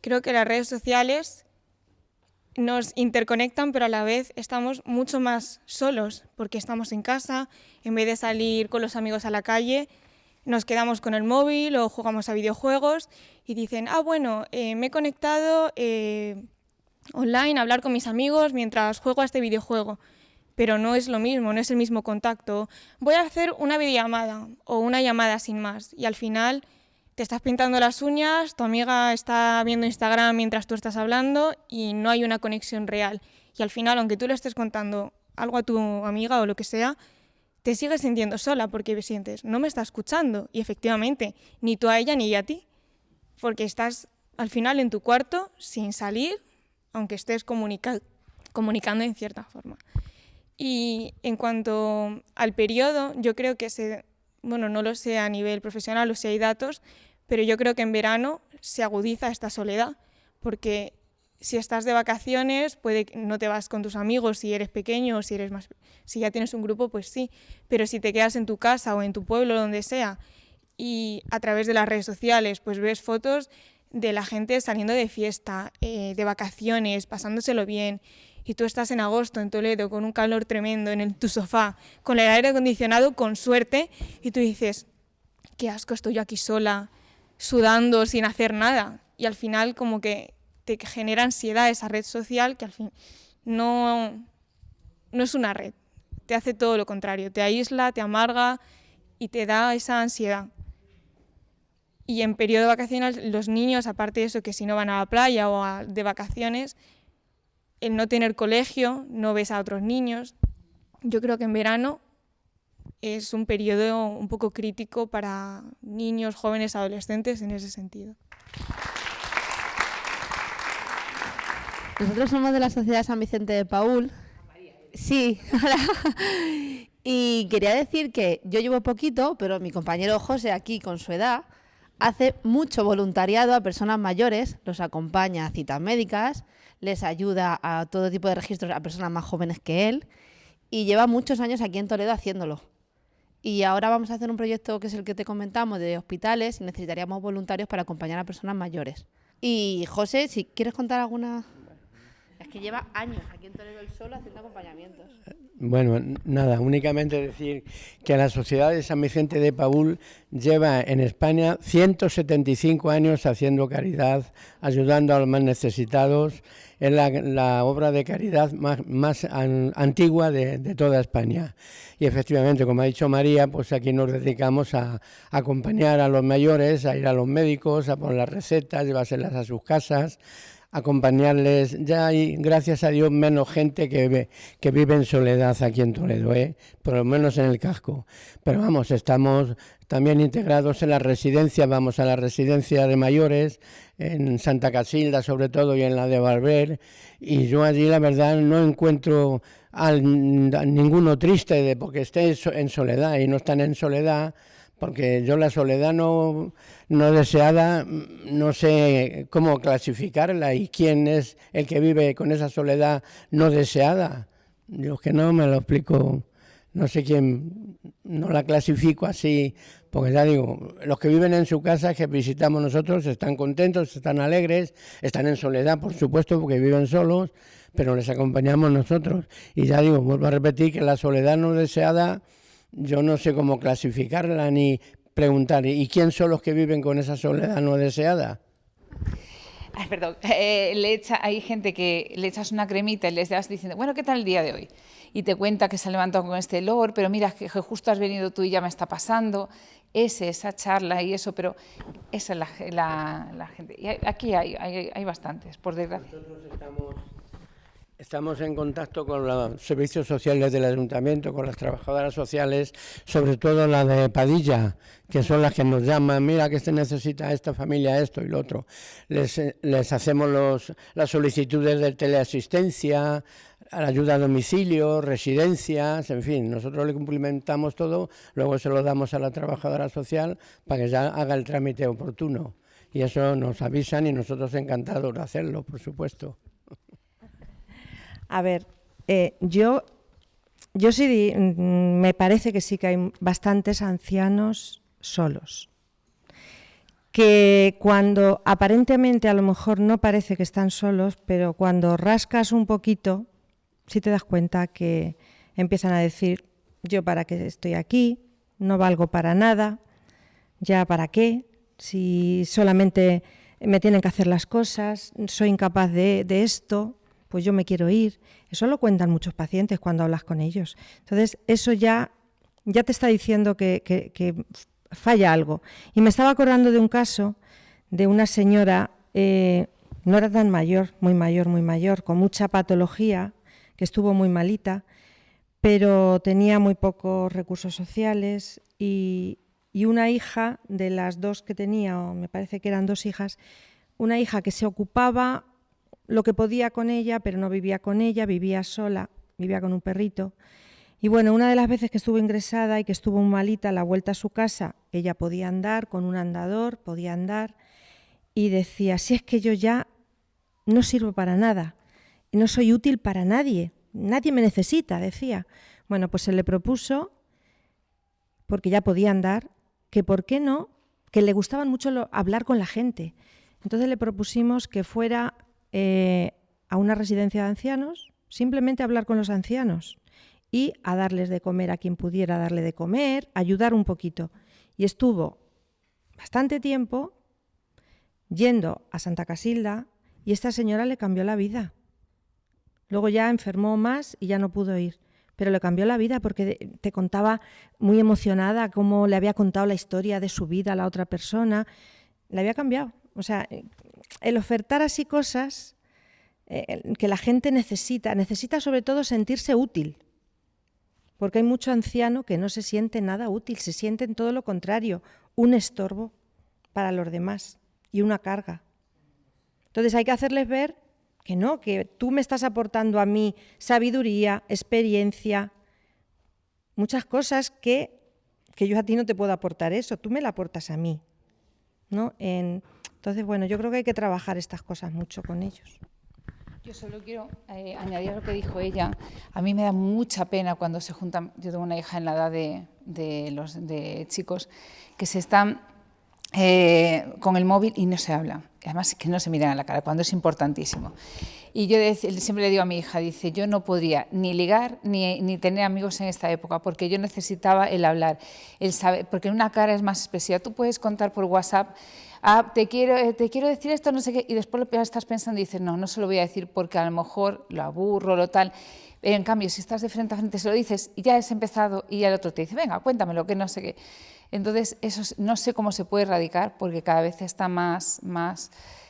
Creo que las redes sociales nos interconectan, pero a la vez estamos mucho más solos, porque estamos en casa, en vez de salir con los amigos a la calle, nos quedamos con el móvil o jugamos a videojuegos y dicen, bueno, me he conectado online a hablar con mis amigos mientras juego a este videojuego. Pero no es lo mismo, no es el mismo contacto. Voy a hacer una videollamada o una llamada sin más y al final te estás pintando las uñas, tu amiga está viendo Instagram mientras tú estás hablando y no hay una conexión real. Y al final, aunque tú le estés contando algo a tu amiga o lo que sea, te sigues sintiendo sola porque sientes, no me está escuchando. Y efectivamente, ni tú a ella ni ella a ti. Porque estás al final en tu cuarto sin salir, aunque estés comunicando en cierta forma. Y en cuanto al periodo, yo creo que bueno, no lo sé a nivel profesional o si hay datos, pero yo creo que en verano se agudiza esta soledad, porque si estás de vacaciones, puede que no te vas con tus amigos si eres pequeño o si ya tienes un grupo, pues sí, pero si te quedas en tu casa o en tu pueblo, donde sea, y a través de las redes sociales, pues ves fotos de la gente saliendo de fiesta, de vacaciones, pasándoselo bien, y tú estás en agosto en Toledo con un calor tremendo en tu sofá, con el aire acondicionado con suerte, y tú dices, qué asco, estoy yo aquí sola, sudando, sin hacer nada. Y al final como que te genera ansiedad esa red social, que al fin no es una red, te hace todo lo contrario, te aísla, te amarga y te da esa ansiedad. Y en periodo vacacional los niños, aparte de eso, que si no van a la playa o de vacaciones, el no tener colegio, no ves a otros niños. Yo creo que en verano es un periodo un poco crítico para niños, jóvenes, adolescentes en ese sentido. Nosotros somos de la Sociedad San Vicente de Paúl. Sí. Y quería decir que yo llevo poquito, pero mi compañero José, aquí con su edad, hace mucho voluntariado a personas mayores, los acompaña a citas médicas, les ayuda a todo tipo de registros a personas más jóvenes que él y lleva muchos años aquí en Toledo haciéndolo. Y ahora vamos a hacer un proyecto que es el que te comentamos de hospitales y necesitaríamos voluntarios para acompañar a personas mayores. Y José, si quieres contar alguna... Es que lleva años aquí en Toledo él solo haciendo acompañamientos. Bueno, nada, únicamente decir que la Sociedad de San Vicente de Paúl lleva en España 175 años haciendo caridad, ayudando a los más necesitados. Es la obra de caridad más antigua de toda España. Y efectivamente, como ha dicho María, pues aquí nos dedicamos a acompañar a los mayores, a ir a los médicos, a poner las recetas, llevárselas a sus casas, acompañarles. Ya hay, gracias a Dios, menos gente que vive en soledad aquí en Toledo, por lo menos en el casco. Pero vamos, estamos también integrados en la residencia, vamos a la residencia de mayores, en Santa Casilda sobre todo y en la de Barber, y yo allí la verdad no encuentro a ninguno triste porque esté en soledad y no están en soledad. Porque yo la soledad no deseada, no sé cómo clasificarla y quién es el que vive con esa soledad no deseada. Yo que no me lo explico, no sé quién, no la clasifico así, porque ya digo, los que viven en su casa que visitamos nosotros están contentos, están alegres, están en soledad por supuesto porque viven solos, pero les acompañamos nosotros. Y ya digo, vuelvo a repetir que la soledad no deseada, yo no sé cómo clasificarla ni preguntar, ¿y quién son los que viven con esa soledad no deseada? Ay, perdón, hay gente que le echas una cremita y les das diciendo, bueno, ¿qué tal el día de hoy? Y te cuenta que se ha levantado con este olor, pero mira, que justo has venido tú y ya me está pasando. Esa charla y eso, pero esa es la gente. Y aquí hay bastantes, por desgracia. Nosotros estamos en contacto con los servicios sociales del ayuntamiento, con las trabajadoras sociales, sobre todo la de Padilla, que son las que nos llaman, mira que necesita esta familia esto y lo otro. Les hacemos las solicitudes de teleasistencia, la ayuda a domicilio, residencias, en fin, nosotros le cumplimentamos todo, luego se lo damos a la trabajadora social para que ya haga el trámite oportuno. Y eso nos avisan y nosotros encantados de hacerlo, por supuesto. A ver, yo sí, me parece que sí que hay bastantes ancianos solos, que cuando aparentemente a lo mejor no parece que están solos, pero cuando rascas un poquito, sí te das cuenta que empiezan a decir, yo para qué estoy aquí, no valgo para nada, ya para qué, si solamente me tienen que hacer las cosas, soy incapaz de esto, pues yo me quiero ir. Eso lo cuentan muchos pacientes cuando hablas con ellos. Entonces, eso ya te está diciendo que falla algo. Y me estaba acordando de un caso de una señora, no era tan mayor, muy mayor, con mucha patología, que estuvo muy malita, pero tenía muy pocos recursos sociales y una hija de las dos que tenía, o me parece que eran dos hijas, una hija que se ocupaba lo que podía con ella, pero no vivía con ella, vivía sola vivía con un perrito. Y bueno, una de las veces que estuvo ingresada y que estuvo muy malita, a la vuelta a su casa, ella podía andar con un andador, podía andar, y decía, si es que yo ya no sirvo para nada, no soy útil para nadie, nadie me necesita, decía. Bueno, pues se le propuso, porque ya podía andar, que por qué no, que le gustaban mucho hablar con la gente. Entonces le propusimos que fuera a una residencia de ancianos, simplemente a hablar con los ancianos y a darles de comer a quien pudiera darle de comer, ayudar un poquito. Y estuvo bastante tiempo yendo a Santa Casilda y esta señora le cambió la vida. Luego ya enfermó más y ya no pudo ir, pero le cambió la vida porque te contaba muy emocionada cómo le había contado la historia de su vida a la otra persona. Le había cambiado. O sea, el ofertar así cosas que la gente necesita sobre todo sentirse útil, porque hay mucho anciano que no se siente nada útil, se sienten todo lo contrario, un estorbo para los demás y una carga. Entonces hay que hacerles ver que no, que tú me estás aportando a mí sabiduría, experiencia, muchas cosas que yo a ti no te puedo aportar eso, tú me la aportas a mí, ¿no? Entonces, bueno, yo creo que hay que trabajar estas cosas mucho con ellos. Yo solo quiero añadir a lo que dijo ella. A mí me da mucha pena cuando se juntan, yo tengo una hija en la edad de chicos que se están con el móvil y no se habla. Además que no se miran a la cara, cuando es importantísimo. Y yo siempre le digo a mi hija, dice, yo no podría ni ligar ni tener amigos en esta época, porque yo necesitaba el hablar, el saber, porque una cara es más expresiva. Tú puedes contar por WhatsApp, te quiero decir esto, no sé qué, y después lo estás pensando y dices, no se lo voy a decir porque a lo mejor lo aburro, lo tal. En cambio, si estás de frente a frente, se lo dices y ya has empezado y ya el otro te dice, venga, cuéntamelo, que no sé qué. Entonces, eso no sé cómo se puede erradicar porque cada vez está más,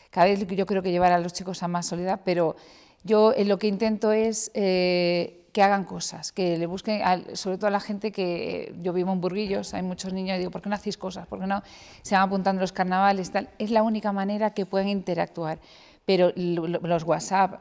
cada vez yo creo que llevar a los chicos a más soledad, pero yo lo que intento es que hagan cosas, que le busquen, sobre todo a la gente que yo vivo en Burguillos, hay muchos niños y digo, ¿por qué no hacéis cosas? ¿Por qué no se van apuntando a los carnavales? Tal? Es la única manera que pueden interactuar, pero los WhatsApp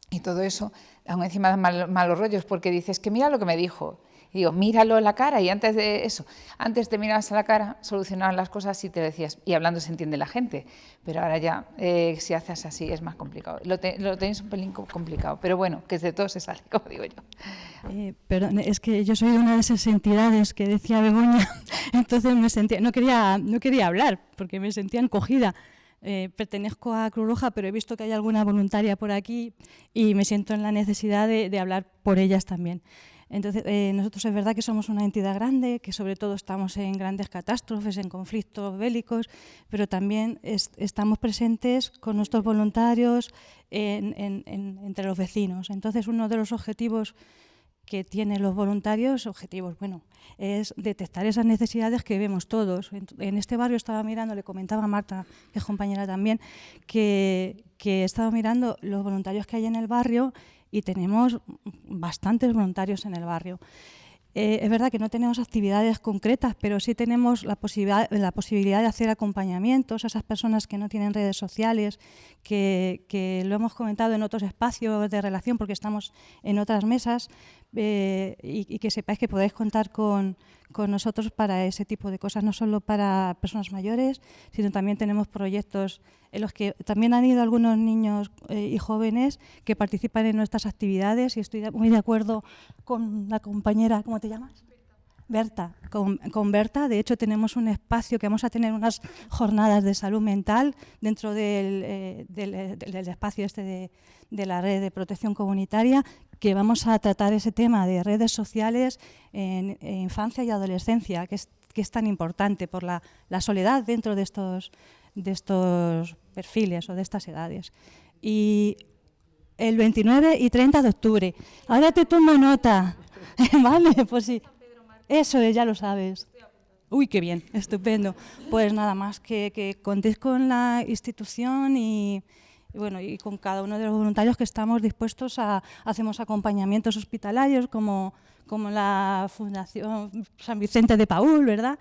y todo eso, aún encima dan malos rollos porque dices que mira lo que me dijo. Y digo, míralo en la cara y antes de eso, antes te mirabas a la cara, solucionabas las cosas y te decías, y hablando se entiende la gente, pero ahora ya, si haces así es más complicado. Lo tenéis un pelín complicado, pero bueno, que de todo se sale, como digo yo. Perdón, es que yo soy una de esas entidades que decía Begoña, entonces me sentía, no quería hablar porque me sentía encogida. Pertenezco a Cruz Roja, pero he visto que hay alguna voluntaria por aquí y me siento en la necesidad de hablar por ellas también. Entonces, nosotros es verdad que somos una entidad grande, que sobre todo estamos en grandes catástrofes, en conflictos bélicos, pero también estamos presentes con nuestros voluntarios entre los vecinos. Entonces, uno de los objetivos que tienen los voluntarios, es detectar esas necesidades que vemos todos. En este barrio estaba mirando, le comentaba a Marta, que es compañera también, que he estado mirando los voluntarios que hay en el barrio y tenemos bastantes voluntarios en el barrio. Es verdad que no tenemos actividades concretas, pero sí tenemos la posibilidad de hacer acompañamientos a esas personas que no tienen redes sociales, que lo hemos comentado en otros espacios de relación porque estamos en otras mesas, y que sepáis que podéis contar con nosotros para ese tipo de cosas, no solo para personas mayores, sino también tenemos proyectos en los que también han ido algunos niños y jóvenes que participan en nuestras actividades, y estoy muy de acuerdo con la compañera, ¿cómo te llamas? Berta. Con Berta, de hecho, tenemos un espacio que vamos a tener unas jornadas de salud mental dentro del espacio de la red de protección comunitaria, que vamos a tratar ese tema de redes sociales en infancia y adolescencia, que es tan importante por la soledad dentro de estos perfiles o de estas edades. Y el 29 y 30 de octubre. Ahora te tomo nota. Vale, pues sí. Eso ya lo sabes. Uy, qué bien, estupendo. Pues nada más que contéis con la institución y con cada uno de los voluntarios que estamos dispuestos hacemos acompañamientos hospitalarios como la Fundación San Vicente de Paúl, ¿verdad?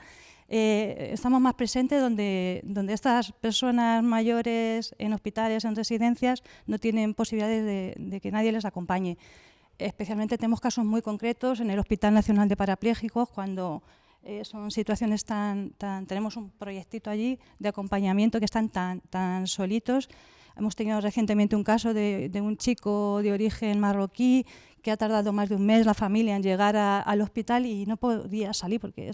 Estamos más presentes donde estas personas mayores en hospitales, en residencias, no tienen posibilidades de que nadie les acompañe. especialmente tenemos casos muy concretos en el Hospital Nacional de Parapléjicos, cuando son situaciones tenemos un proyectito allí de acompañamiento que están tan solitos. Hemos tenido recientemente un caso de un chico de origen marroquí que ha tardado más de un mes la familia en llegar al hospital y no podía salir porque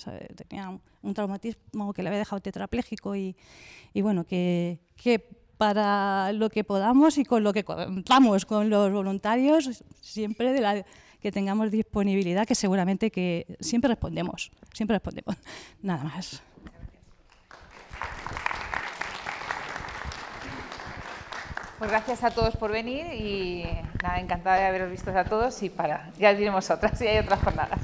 tenía un traumatismo que le había dejado tetrapléjico y bueno, que para lo que podamos y con lo que contamos con los voluntarios, siempre que tengamos disponibilidad, que seguramente que siempre respondemos. Nada más. Pues gracias a todos por venir y nada, encantada de haberos visto a todos y ya diremos otras, si hay otras jornadas.